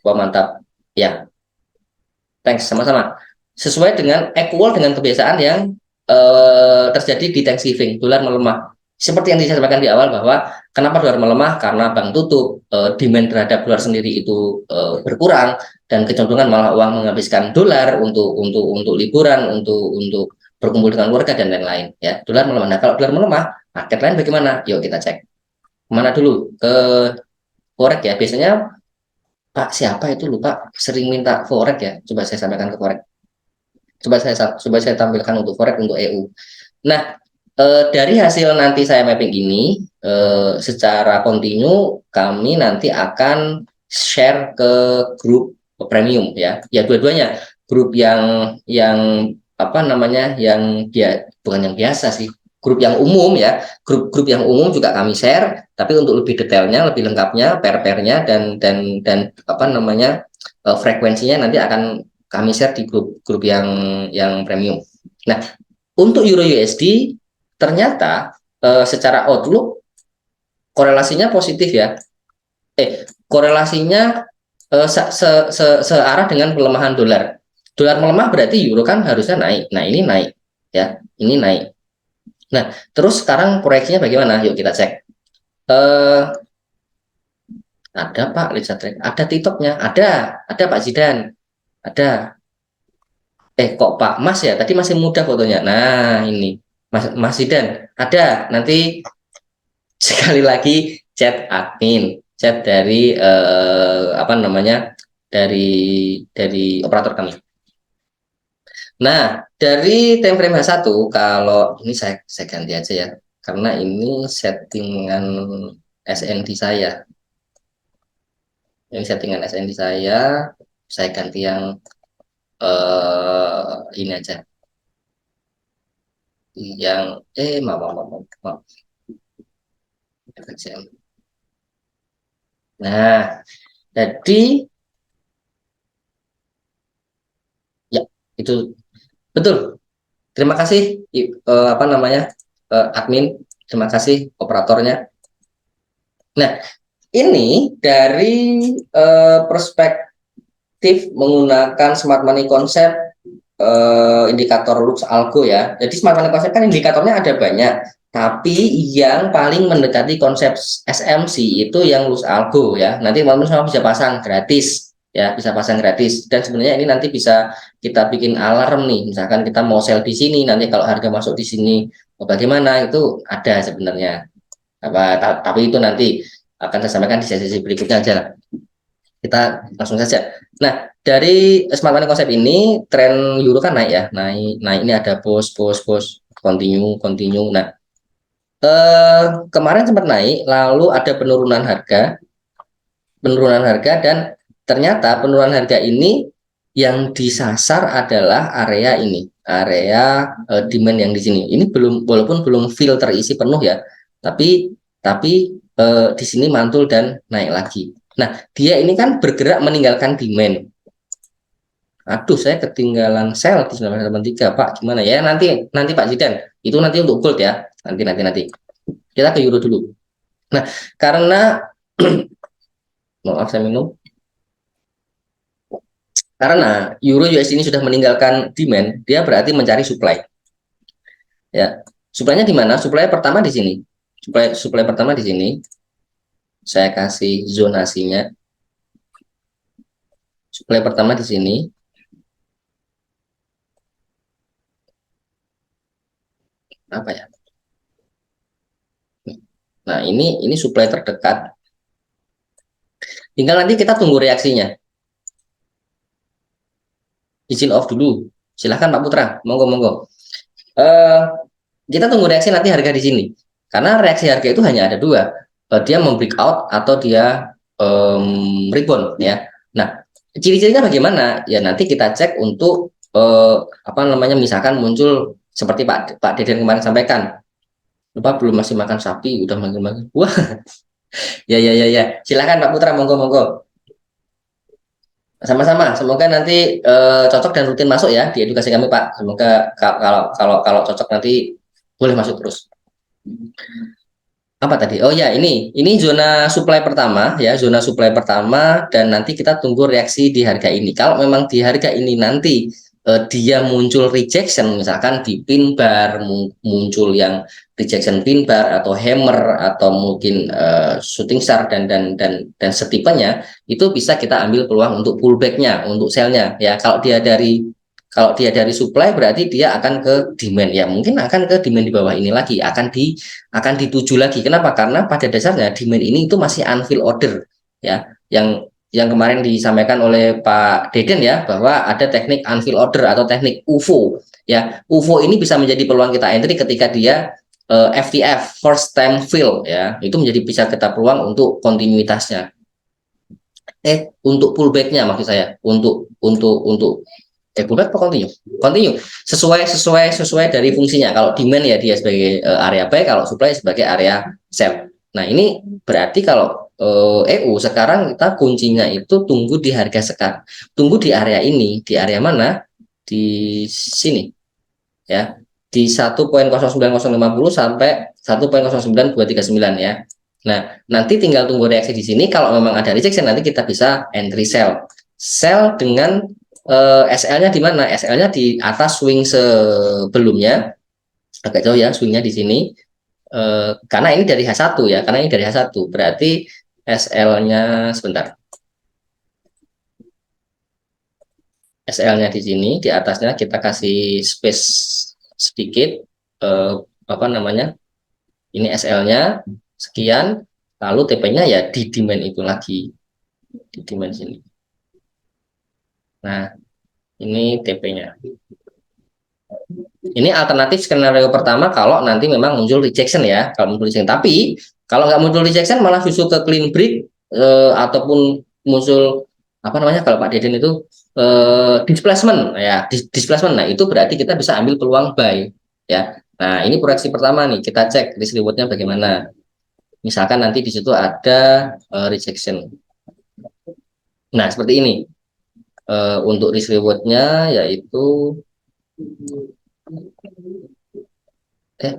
Wah, mantap. Ya, thanks sama-sama. Sesuai dengan equal dengan kebiasaan yang terjadi di Thanksgiving, dolar melemah. Seperti yang disampaikan di awal bahwa kenapa dolar melemah, karena bank tutup, demand terhadap dolar sendiri itu berkurang dan kecenderungan malah uang menghabiskan dolar untuk liburan, untuk berkumpul dengan keluarga dan lain-lain ya. Dolar melemah. Nah, kalau dolar melemah, market lain bagaimana? Yuk kita cek. Mana dulu? Ke forex ya. Biasanya Pak siapa itu lupa sering minta forex ya. Coba saya sampaikan ke forex. Coba saya tampilkan untuk forex untuk EU. Nah, dari hasil nanti saya mapping ini secara kontinu kami nanti akan share ke grup premium ya. Ya dua-duanya grup yang apa namanya yang dia bukan yang biasa sih, grup yang umum ya. Grup yang umum juga kami share, tapi untuk lebih detailnya, lebih lengkapnya, pair-pairnya dan apa namanya frekuensinya nanti akan kami share di grup yang premium. Nah, untuk Euro USD ternyata secara outlook korelasinya positif ya. Korelasinya searah dengan pelemahan dolar. Dolar melemah berarti euro kan harusnya naik. Nah, ini naik ya. Ini naik. Nah, terus sekarang proyeksinya bagaimana? Yuk kita cek. Ada Pak, lihat ada TikToknya, ada Pak Zidan, ada. Kok Pak Mas ya? Tadi masih muda fotonya. Nah, ini Mas Zidan. Ada. Nanti sekali lagi chat dari apa namanya? dari operator kami. Nah, dari time frame H1 kalau ini saya ganti aja ya. Karena ini settingan SND saya. Ini settingan SND saya ganti yang ini aja. Yang maaf. Nah, jadi ya itu betul. Terima kasih apa namanya admin. Terima kasih operatornya. Nah, ini dari perspektif menggunakan smart money konsep indikator Lux Algo ya. Jadi smart money konsep kan indikatornya ada banyak, tapi yang paling mendekati konsep SMC itu yang Lux Algo ya. Nanti teman-teman semua bisa pasang gratis ya, bisa pasang gratis. Dan sebenarnya ini nanti bisa kita bikin alarm nih. Misalkan kita mau sell di sini, nanti kalau harga masuk di sini bagaimana itu ada sebenarnya. Tapi itu nanti akan saya sampaikan di sesi berikutnya aja. Kita langsung saja. Nah, dari smart money konsep ini tren euro kan naik ya, naik ini ada push continue. Nah, kemarin sempat naik, lalu ada penurunan harga dan ternyata penurunan harga ini yang disasar adalah area ini, area demand yang di sini. Ini belum, walaupun belum fill terisi penuh ya, tapi di sini mantul dan naik lagi. Nah, dia ini kan bergerak meninggalkan demand. Aduh, saya ketinggalan sell di 1983, Pak. Gimana ya? Nanti nanti Pak Zidan. Itu nanti untuk gold ya. Nanti. Kita ke euro dulu. Nah, karena maaf saya minum. Karena euro US ini sudah meninggalkan demand, dia berarti mencari supply. Ya. Supply-nya di mana? Supply pertama di sini. Supply pertama di sini. Saya kasih zonasinya. Supply pertama di sini. Apa ya? Nah, ini supply terdekat. Tinggal nanti kita tunggu reaksinya. Izin off dulu. Silahkan Pak Putra. Monggo monggo. Eh, kita tunggu reaksi nanti harga di sini. Karena reaksi harga itu hanya ada dua. Dia membreakout atau dia rebound ya. Nah, ciri-cirinya bagaimana? Ya nanti kita cek untuk apa namanya, misalkan muncul seperti Pak Deden kemarin sampaikan. Lupa belum masih makan sapi, udah makin-makin. Wah, ya. Silakan Pak Putra, monggo monggo. Sama-sama. Semoga nanti cocok dan rutin masuk ya di edukasi kami, Pak. Semoga kalau cocok nanti boleh masuk terus. Apa tadi? Oh ya, ini zona supply pertama ya, zona supply pertama, dan nanti kita tunggu reaksi di harga ini. Kalau memang di harga ini nanti dia muncul rejection, misalkan di pin bar muncul yang rejection pin bar atau hammer atau mungkin shooting star dan setipenya, itu bisa kita ambil peluang untuk pullbacknya, untuk sellnya ya. Kalau dia dari supply berarti dia akan ke demand ya, mungkin akan ke demand di bawah ini lagi, akan dituju lagi. Kenapa? Karena pada dasarnya demand ini itu masih unfilled order ya, yang kemarin disampaikan oleh Pak Deden ya, bahwa ada teknik unfilled order atau teknik UFO ya. UFO ini bisa menjadi peluang kita entry ketika dia FTF first time fill ya, itu menjadi bisa kita peluang untuk kontinuitasnya. Untuk pullbacknya maksud saya, untuk pullback apa continue? Continue sesuai dari fungsinya. Kalau demand ya dia sebagai area buy, kalau supply sebagai area sell. Nah, ini berarti kalau EU sekarang kita kuncinya itu tunggu di harga sekarang. Tunggu di area ini, di area mana? Di sini ya. Di 1.09050 sampai 1.09239 ya. Nah, nanti tinggal tunggu reaksi di sini. Kalau memang ada rejection, nanti kita bisa entry sell. Sell dengan SL-nya di mana? SL-nya di atas swing sebelumnya, agak jauh ya swingnya di sini. Karena ini dari H1 ya, karena ini dari H1, berarti SL-nya sebentar. SL-nya di sini, di atasnya kita kasih space sedikit, apa namanya? Ini SL-nya sekian, lalu TP-nya ya di demand itu lagi, di demand sini. Nah, ini TP-nya. Ini alternatif skenario pertama kalau nanti memang muncul rejection ya, kalau muncul rejection. Tapi kalau nggak muncul rejection malah susul ke clean break ataupun muncul apa namanya kalau Pak Deden itu displacement ya, displacement. Nah, itu berarti kita bisa ambil peluang buy ya. Nah, ini proyeksi pertama nih, kita cek risk rewardnya bagaimana. Misalkan nanti di situ ada rejection. Nah, seperti ini. Untuk risk rewardnya yaitu eh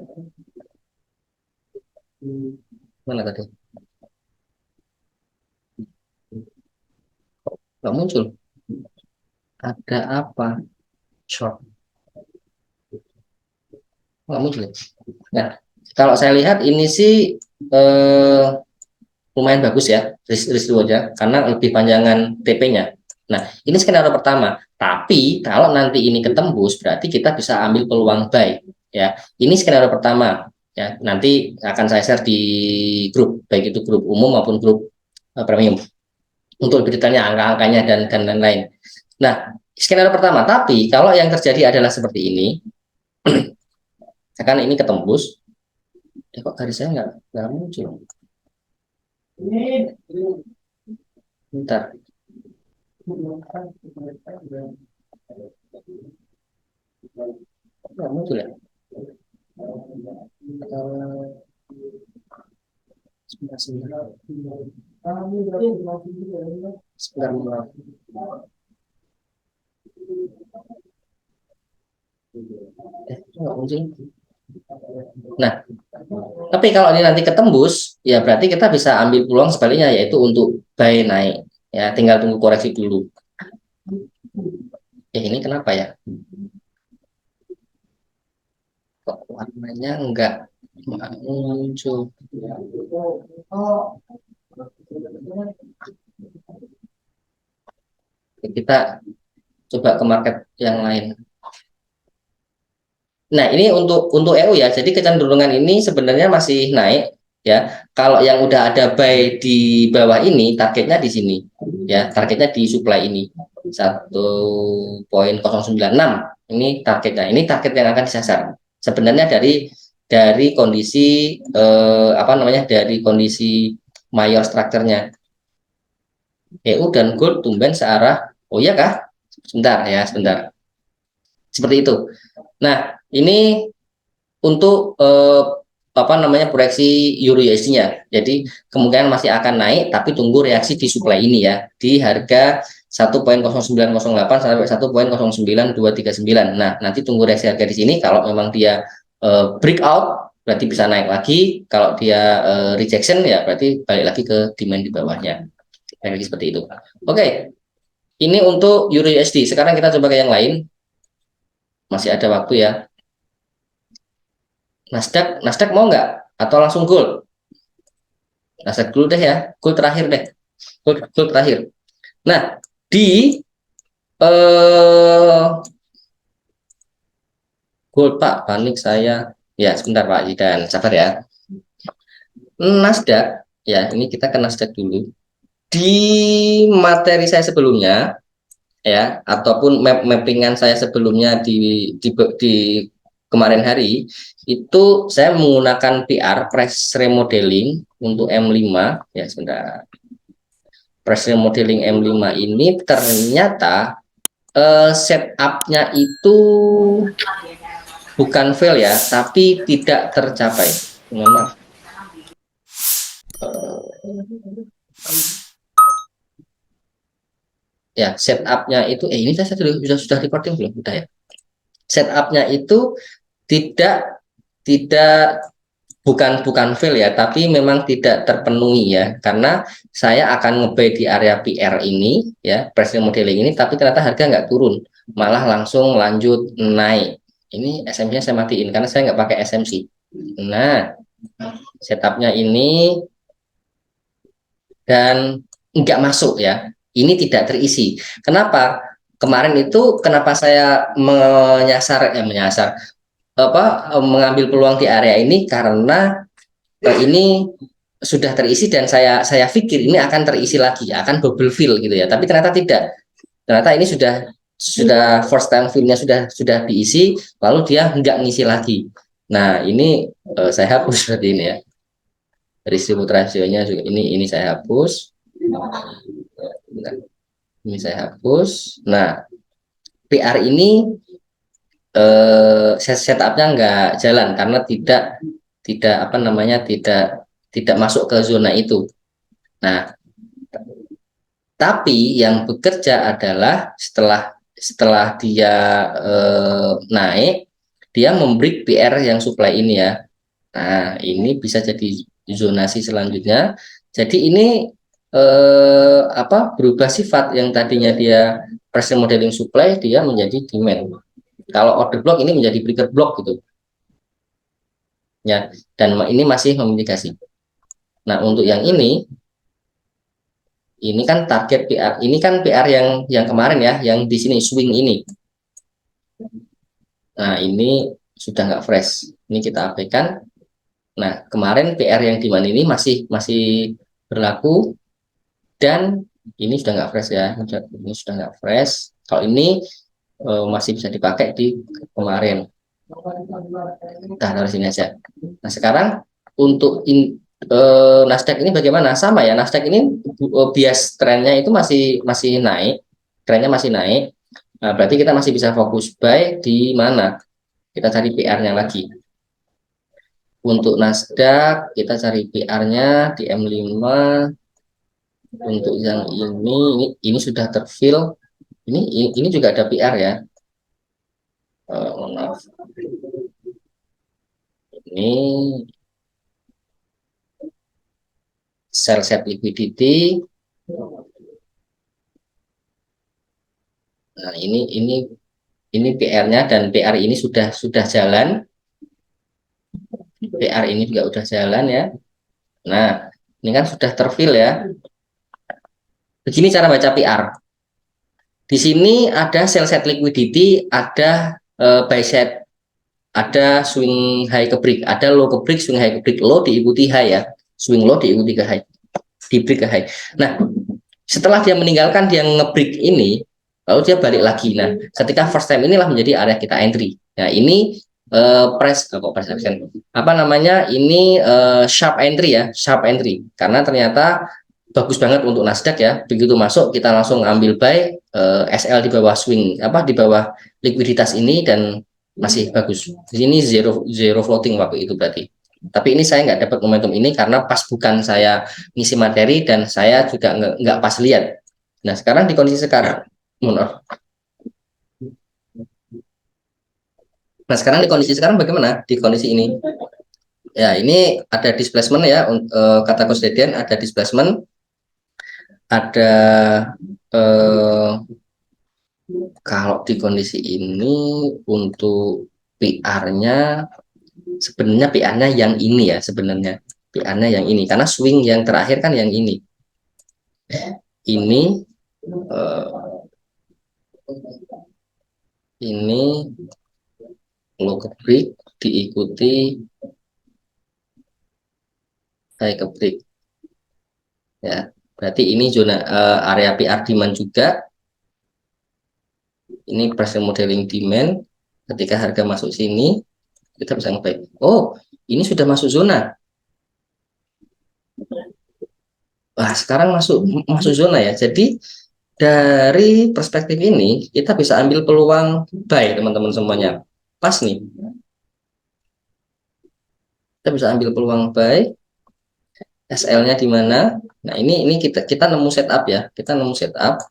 mana tadi? Nggak muncul. Ada apa? Short. Nggak muncul. Nah, kalau saya lihat ini sih eh, lumayan bagus ya risk rewardnya karena lebih panjangan TP-nya. Nah, ini skenario pertama. Tapi kalau nanti ini ketembus berarti kita bisa ambil peluang buy ya. Ini skenario pertama ya. Nanti akan saya share di grup, baik itu grup umum maupun grup premium untuk lebih detailnya angka-angkanya dan lain-lain. Nah, skenario pertama. Tapi kalau yang terjadi adalah seperti ini, kan ini ketembus, kok garis saya nggak muncul. Bentar. Nggak muncul ya. Sebentar, sebentar. Sebentar. Nggak muncul. Nah, tapi kalau ini nanti ketembus, ya berarti kita bisa ambil peluang sebaliknya, yaitu untuk buy naik. Ya, tinggal tunggu koreksi dulu. Ini kenapa ya? Kok warnanya nggak muncul? Kita coba ke market yang lain. Nah, ini untuk EU ya. Jadi kecenderungan ini sebenarnya masih naik ya. Kalau yang udah ada buy di bawah ini, targetnya di sini ya. Targetnya di supply ini 1,096. Ini targetnya. Ini target yang akan disasar. Sebenarnya dari kondisi apa namanya? Dari kondisi mayor strukturnya EU dan gold tumben searah. Oh iya kah? Sebentar ya, sebentar. Seperti itu. Nah, ini untuk apa namanya proyeksi Euro USD-nya. Jadi kemungkinan masih akan naik, tapi tunggu reaksi di supply ini ya, di harga 1,0908 sampai 1,092239. Nah, nanti tunggu reaksi harga di sini. Kalau memang dia breakout, berarti bisa naik lagi. Kalau dia rejection, ya berarti balik lagi ke demand di bawahnya. Jadi seperti itu. Oke, ini untuk Euro USD. Sekarang kita coba ke yang lain. Masih ada waktu ya. Nasdaq mau nggak? Atau langsung gold? Nasdaq dulu deh ya, gold terakhir deh, gold terakhir. Nah, di eh gold Pak, panik saya. Ya, sebentar Pak Zidan, sabar ya. Nasdaq, ya ini kita ke Nasdaq dulu. Di materi saya sebelumnya, ya, ataupun mappingan saya sebelumnya di kemarin hari, itu saya menggunakan PR, price remodeling untuk M5, ya sebentar. Price remodeling M5 ini ternyata setupnya itu bukan fail ya, tapi tidak tercapai. Mohon maaf. Ya, setupnya itu, ini saya sudah recording belum? Sudah ya. Setupnya itu tidak tidak bukan fail ya, tapi memang tidak terpenuhi ya, karena saya akan nge-buy di area PR ini ya, price modeling ini, tapi ternyata harga nggak turun, malah langsung lanjut naik. Ini SMC-nya saya matiin karena saya nggak pakai SMC. Nah, setupnya ini dan nggak masuk ya, ini tidak terisi. Kenapa? Kemarin itu kenapa saya menyasar apa mengambil peluang di area ini, karena ini sudah terisi dan saya pikir ini akan terisi lagi, akan double fill gitu ya. Tapi ternyata tidak. Ternyata ini sudah first time fill-nya sudah diisi, lalu dia nggak ngisi lagi. Nah, ini saya hapus seperti ini ya. Distribute ratio-nya juga ini saya hapus. Ini saya hapus. Nah, PR ini setupnya nggak jalan karena tidak apa namanya tidak masuk ke zona itu. Nah, tapi yang bekerja adalah setelah dia naik, dia memberi PR yang supply ini ya. Nah, ini bisa jadi zonasi selanjutnya. Jadi ini apa berubah sifat, yang tadinya dia pressure modeling supply, dia menjadi demand. Kalau order block ini menjadi breaker block gitu ya, dan ini masih memitigasi. Nah, untuk yang ini kan target PR, ini kan PR yang kemarin ya, yang di sini swing ini. Nah, ini sudah nggak fresh, ini kita abaikan. Nah, kemarin PR yang di mana ini masih berlaku, dan ini sudah nggak fresh ya, ini sudah nggak fresh. Kalau ini masih bisa dipakai di kemarin. Nah, dari sini aja. Nah, sekarang untuk Nasdaq ini bagaimana? Sama ya, Nasdaq ini bias trennya itu masih naik. trennya masih naik. Nah, berarti kita masih bisa fokus buy di mana? Kita cari PR-nya lagi. Untuk Nasdaq kita cari PR-nya di M5. Untuk yang ini sudah terfill. Ini juga ada PR ya. Maaf. Ini sell set liquidity. Nah, ini PR-nya, dan PR ini sudah jalan. PR ini juga udah jalan ya. Nah, ini kan sudah terfill ya. Begini cara baca PR. Di sini ada sell set liquidity, ada buy set, ada swing high ke break, ada low ke break, swing high ke break, low diikuti high ya, swing low diikuti ke high, di break ke high. Nah, setelah dia meninggalkan, dia nge-break ini, lalu dia balik lagi. Nah, ketika first time inilah menjadi area kita entry. Nah, ini price action, apa namanya, ini sharp entry ya, sharp entry, karena ternyata bagus banget untuk Nasdaq ya. Begitu masuk kita langsung ambil buy, SL di bawah swing, di bawah likuiditas ini, dan masih bagus. Di sini zero floating waktu itu berarti. Tapi ini saya nggak dapat momentum ini karena pas bukan saya ngisi materi, dan saya juga nggak pas lihat. Nah, sekarang di kondisi sekarang, nah sekarang di kondisi sekarang bagaimana? Di kondisi ini, ya ini ada displacement ya, kata Coach Dedian ada displacement, ada kalau di kondisi ini untuk PR-nya, sebenarnya PR-nya yang ini ya, sebenarnya PR-nya yang ini, karena swing yang terakhir kan yang ini uh, ini low ke break diikuti high ke break ya, berarti ini zona area PR demand juga. Ini pressure modeling demand, ketika harga masuk sini kita bisa ngebaik, oh ini sudah masuk zona. Wah, sekarang masuk zona ya. Jadi dari perspektif ini kita bisa ambil peluang buy, teman-teman semuanya. Pas nih. Kita bisa ambil peluang buy. SL-nya di mana? Nah, ini kita nemu setup ya. Kita nemu setup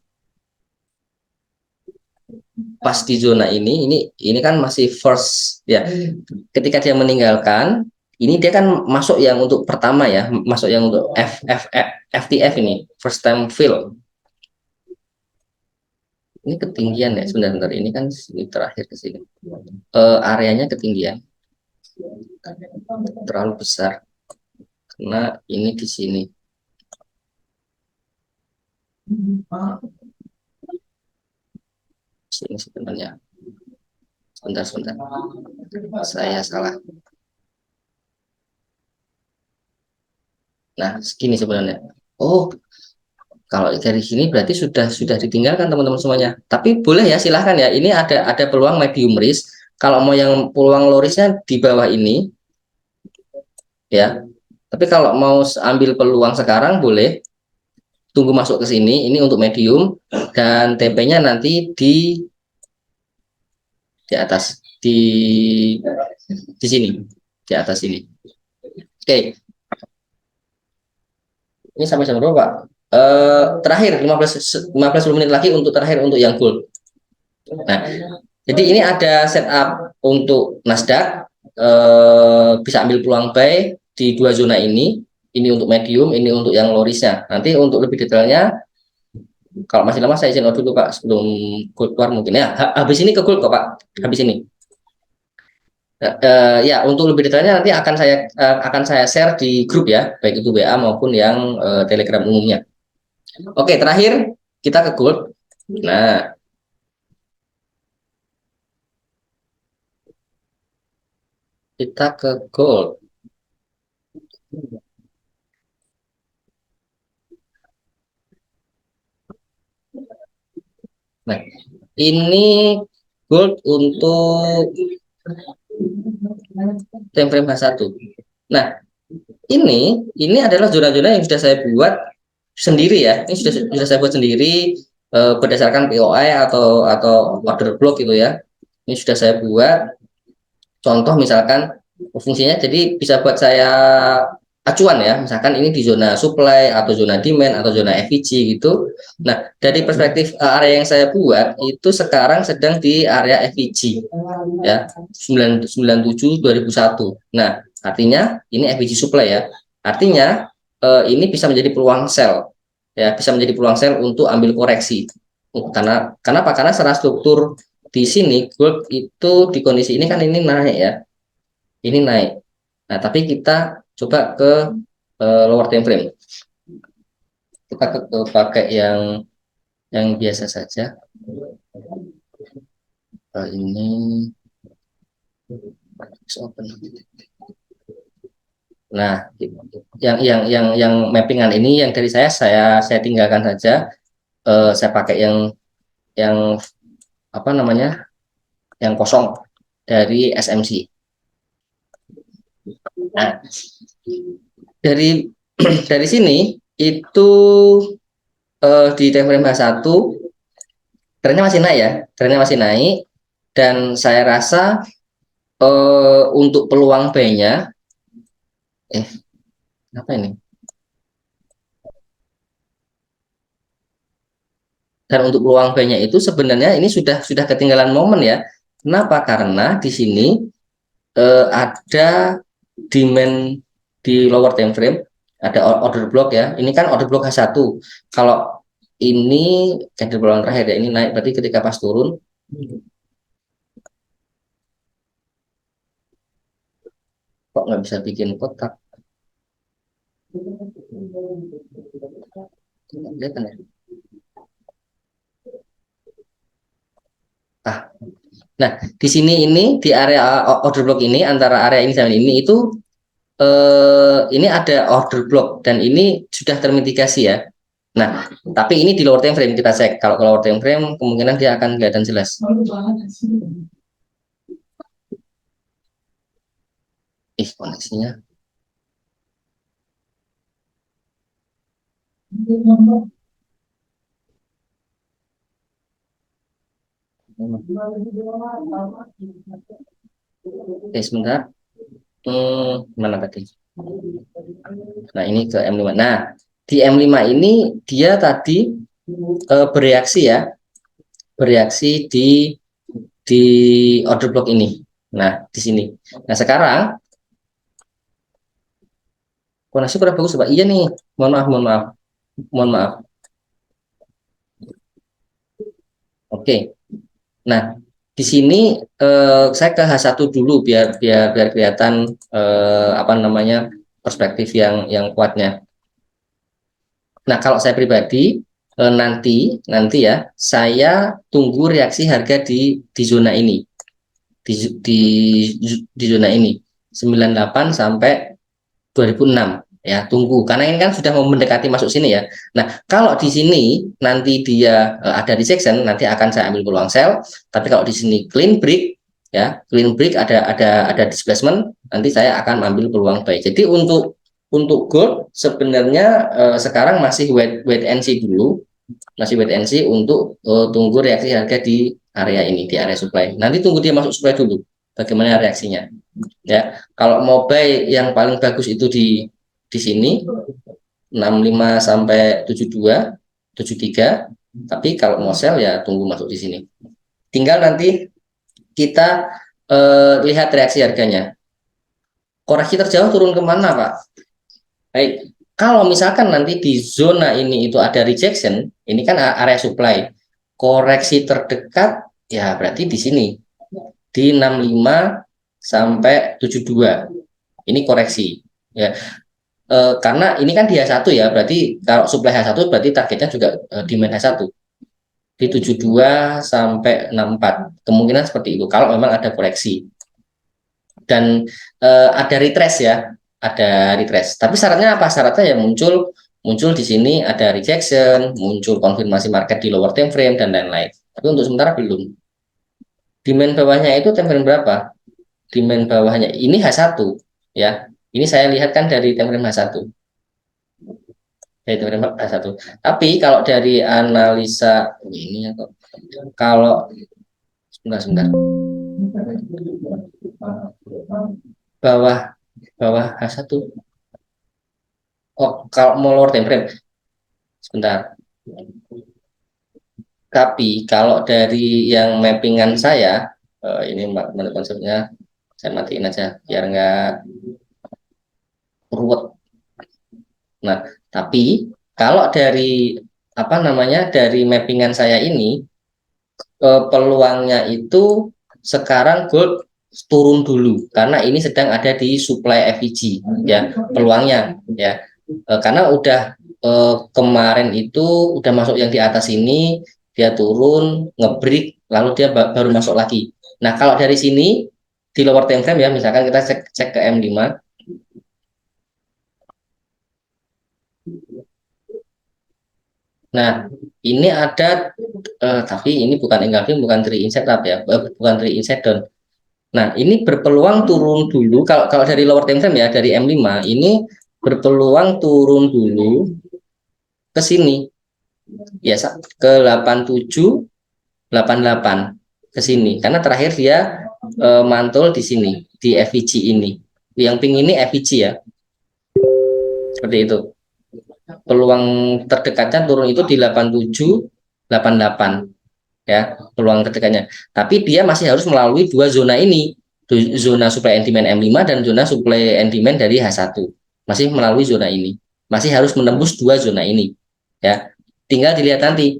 pas di zona ini kan masih first ya. Ketika dia meninggalkan, ini dia kan masuk yang untuk pertama ya, masuk yang untuk FTF ini, first time fill. Ini ketinggian ya, sebentar, ini kan ini terakhir ke sini. Areanya ketinggian terlalu besar karena ini di sini. Sini sebenarnya. Sebentar. Saya salah. Nah, segini sebenarnya. Oh, kalau dari sini berarti sudah ditinggalkan teman-teman semuanya. Tapi boleh ya, silahkan ya. Ini ada peluang medium risk. Kalau mau yang peluang low risknya di bawah ini, ya. Tapi kalau mau ambil peluang sekarang boleh. Tunggu masuk ke sini. Ini untuk medium, dan TP-nya nanti di atas, di sini, di atas ini. Oke. Ini sampai jam berapa, Pak? Terakhir 15 menit lagi untuk terakhir untuk yang gold. Nah, jadi ini ada setup untuk Nasdaq, bisa ambil peluang buy di dua zona ini. Ini untuk medium, ini untuk yang low risk-nya. Nanti untuk lebih detailnya, kalau masih lama saya izin dulu Pak, sebelum gold keluar mungkin ya. Habis ini ke gold kok Pak, habis ini. Ya, untuk lebih detailnya nanti akan saya share di grup ya, baik itu WA maupun yang Telegram umumnya. Oke, terakhir kita ke gold. Nah, kita ke gold. Nah, ini gold untuk time frame H1. Nah, ini adalah zona-zona yang sudah saya buat sendiri ya. Ini sudah saya buat sendiri. berdasarkan POI atau order block gitu ya. Ini sudah saya buat contoh misalkan fungsinya, jadi bisa buat saya acuan ya, misalkan ini di zona supply atau zona demand atau zona FVG gitu. Nah, dari perspektif area yang saya buat itu sekarang sedang di area FVG ya, 997/2001. Nah, artinya ini FVG supply ya. Artinya ini bisa menjadi peluang sell ya, bisa menjadi peluang sell untuk ambil koreksi. Karena kenapa? Karena secara struktur di sini gold itu di kondisi ini kan ini naik ya, ini naik. Nah, tapi kita coba ke lower time frame. Kita pakai yang biasa saja. Ini open. Nah, yang mappingan ini yang dari saya tinggalkan saja. Saya pakai yang apa namanya? Yang kosong dari SMC. Nah, dari dari sini itu di time frame H1 trennya masih naik ya, trennya masih naik, dan saya rasa untuk peluang B-nya apa ini? Dan untuk peluang B-nya itu sebenarnya ini sudah ketinggalan momen ya. Kenapa? Karena di sini ada demand di lower time frame, ada order block ya. Ini kan order block H1. Kalau ini candle bulan terakhir ya, ini naik, berarti ketika pas turun kok nggak bisa bikin kotak. Lihat ya. Nah, di sini ini di area order block ini, antara area ini sama ini itu ini ada order block dan ini sudah termitigasi ya. Nah, tapi ini di lower time frame kita cek. Kalau ke lower time frame kemungkinan dia akan kelihatan jelas. Koneksinya. Oke, sebentar. Mana tadi? Nah, ini ke M5. Nah, di M5 ini dia tadi bereaksi ya. Bereaksi di order block ini. Nah, di sini. Nah, sekarang koneksi kurang bagus, Pak. Iya nih. Mohon maaf, mohon maaf. Mohon maaf. Oke. Nah, di sini saya ke H1 dulu biar kelihatan apa namanya perspektif yang kuatnya. Nah, kalau saya pribadi nanti ya saya tunggu reaksi harga di zona ini, di di zona ini 98 sampai 2006 ya, tunggu karena ini kan sudah mau mendekati masuk sini ya. Nah, kalau di sini nanti dia ada rejection, nanti akan saya ambil peluang sell. Tapi kalau di sini clean break ya, clean break ada displacement, nanti saya akan ambil peluang buy. Jadi untuk gold sebenarnya sekarang masih wait and see dulu, masih wait and see untuk tunggu reaksi harga di area ini, di area supply. Nanti tunggu dia masuk supply dulu, bagaimana reaksinya ya. Kalau mau buy yang paling bagus itu di sini 65 sampai 72 73, tapi kalau mau sell ya tunggu masuk di sini. Tinggal nanti kita lihat reaksi harganya, koreksi terjauh turun kemana Pak. Baik, kalau misalkan nanti di zona ini itu ada rejection, ini kan area supply, koreksi terdekat ya berarti di sini di 65 sampai 72, ini koreksi ya. Karena ini kan di H1 ya, berarti kalau supply H1 berarti targetnya juga demand H1 di 72 sampai 64, kemungkinan seperti itu kalau memang ada koreksi dan ada retrace ya, ada retrace. Tapi syaratnya apa? Syaratnya yang muncul di sini ada rejection, muncul konfirmasi market di lower time frame dan lain-lain. Tapi untuk sementara belum. Demand bawahnya itu time frame berapa? Demand bawahnya ini H1 ya. Ini saya lihat kan dari time frame H1. Dari template H1. Tapi kalau dari analisa ini ya kok, kalau sebentar, bawah bawah H1. Oh, kalau mau lower time frame, sebentar. Tapi kalau dari yang mappingan saya, ini menurut konsepnya saya matiin aja biar nggak ruwet. Nah, tapi kalau dari apa namanya dari mappingan saya ini, peluangnya itu sekarang gold turun dulu karena ini sedang ada di supply FEG ya peluangnya ya. Karena udah kemarin itu udah masuk yang di atas ini, dia turun ngebreak lalu dia baru masuk lagi. Nah, kalau dari sini di lower time frame ya, misalkan kita cek ke M5. Nah, ini ada tapi ini bukan engulfing, bukan tree inside up ya, bukan tree inside down. Nah, ini berpeluang turun dulu. Kalau kalau dari lower time frame ya, dari M5 ini berpeluang turun dulu ke sini. Ya, ke 87, 88 ke sini. Karena terakhir dia mantul di sini, di FVG ini. Yang pink ini FVG ya. Seperti itu. Peluang terdekatnya turun itu di 87, 88 ya, peluang terdekatnya. Tapi dia masih harus melalui dua zona ini, zona supply and demand M5 dan zona supply and demand dari H1. Masih melalui zona ini, masih harus menembus dua zona ini ya. Tinggal dilihat nanti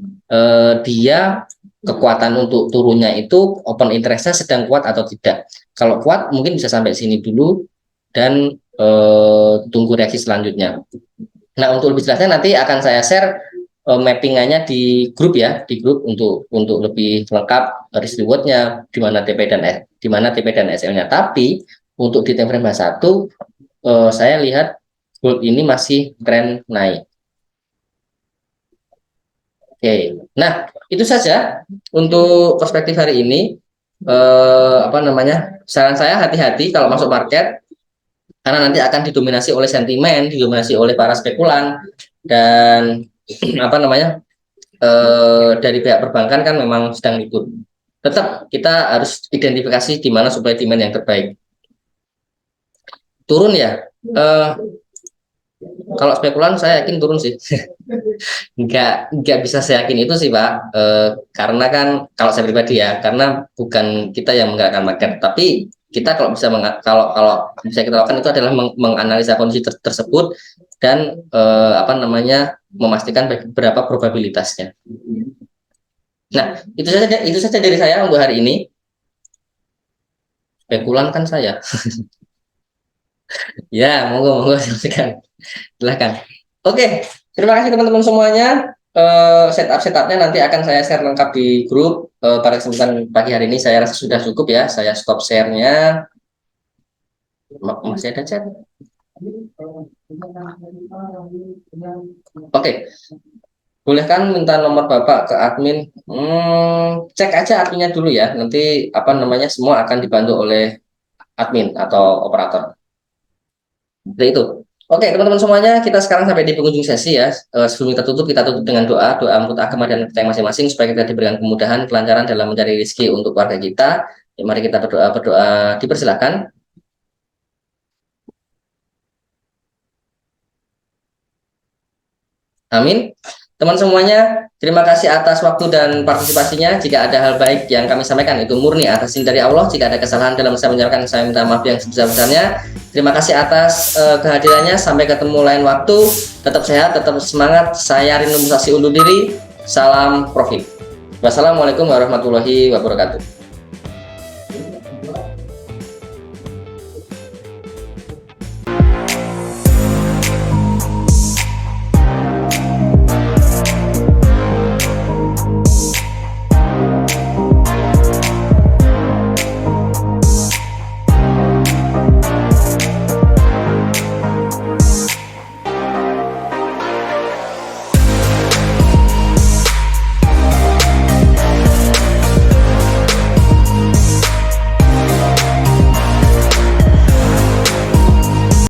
dia kekuatan untuk turunnya itu open interestnya sedang kuat atau tidak. Kalau kuat mungkin bisa sampai sini dulu dan tunggu reaksi selanjutnya. Nah, untuk lebih jelasnya nanti akan saya share mappingannya di grup ya, di grup untuk lebih lengkap risk rewardnya di mana TP dan SL-nya. Tapi untuk di time frame satu, saya lihat gold ini masih tren naik. Oke, nah itu saja untuk perspektif hari ini. Apa namanya? Saran saya hati-hati kalau masuk market karena nanti akan didominasi oleh sentimen, didominasi oleh para spekulan dan apa namanya dari pihak perbankan kan memang sedang ikut. Tetap kita harus identifikasi di mana supply demand yang terbaik. Turun ya, kalau spekulan saya yakin turun sih. nggak bisa saya yakin itu sih Pak, karena kan kalau saya pribadi ya, karena bukan kita yang menggerakkan market, tapi kita kalau bisa kalau bisa kita lakukan itu adalah menganalisa kondisi tersebut dan apa namanya memastikan berapa probabilitasnya. Nah, itu saja dari saya untuk hari ini. Spekulan kan saya. Ya, monggo silakan. Silakan. Oke, terima kasih teman-teman semuanya. Setupnya nanti akan saya share lengkap di grup. Pada kesempatan pagi hari ini saya rasa sudah cukup ya. Saya stop share-nya. Masih ada chat. Oke, boleh kan minta nomor Bapak ke admin? Cek aja adminnya dulu ya. Nanti apa namanya semua akan dibantu oleh admin atau operator. Seperti itu. Oke, teman-teman semuanya, kita sekarang sampai di penghujung sesi ya. Sebelum kita tutup dengan doa menurut agama dan kita masing-masing supaya kita diberikan kemudahan, kelancaran dalam mencari rezeki untuk keluarga kita. Ya, mari kita berdoa, dipersilakan. Amin. Teman semuanya, terima kasih atas waktu dan partisipasinya. Jika ada hal baik yang kami sampaikan itu murni atas izin dari Allah. Jika ada kesalahan dalam saya menyampaikan, saya minta maaf yang sebesar-besarnya. Terima kasih atas kehadirannya. Sampai ketemu lain waktu. Tetap sehat, tetap semangat. Saya Rindu Musasi undur diri. Salam profit. Wassalamualaikum warahmatullahi wabarakatuh.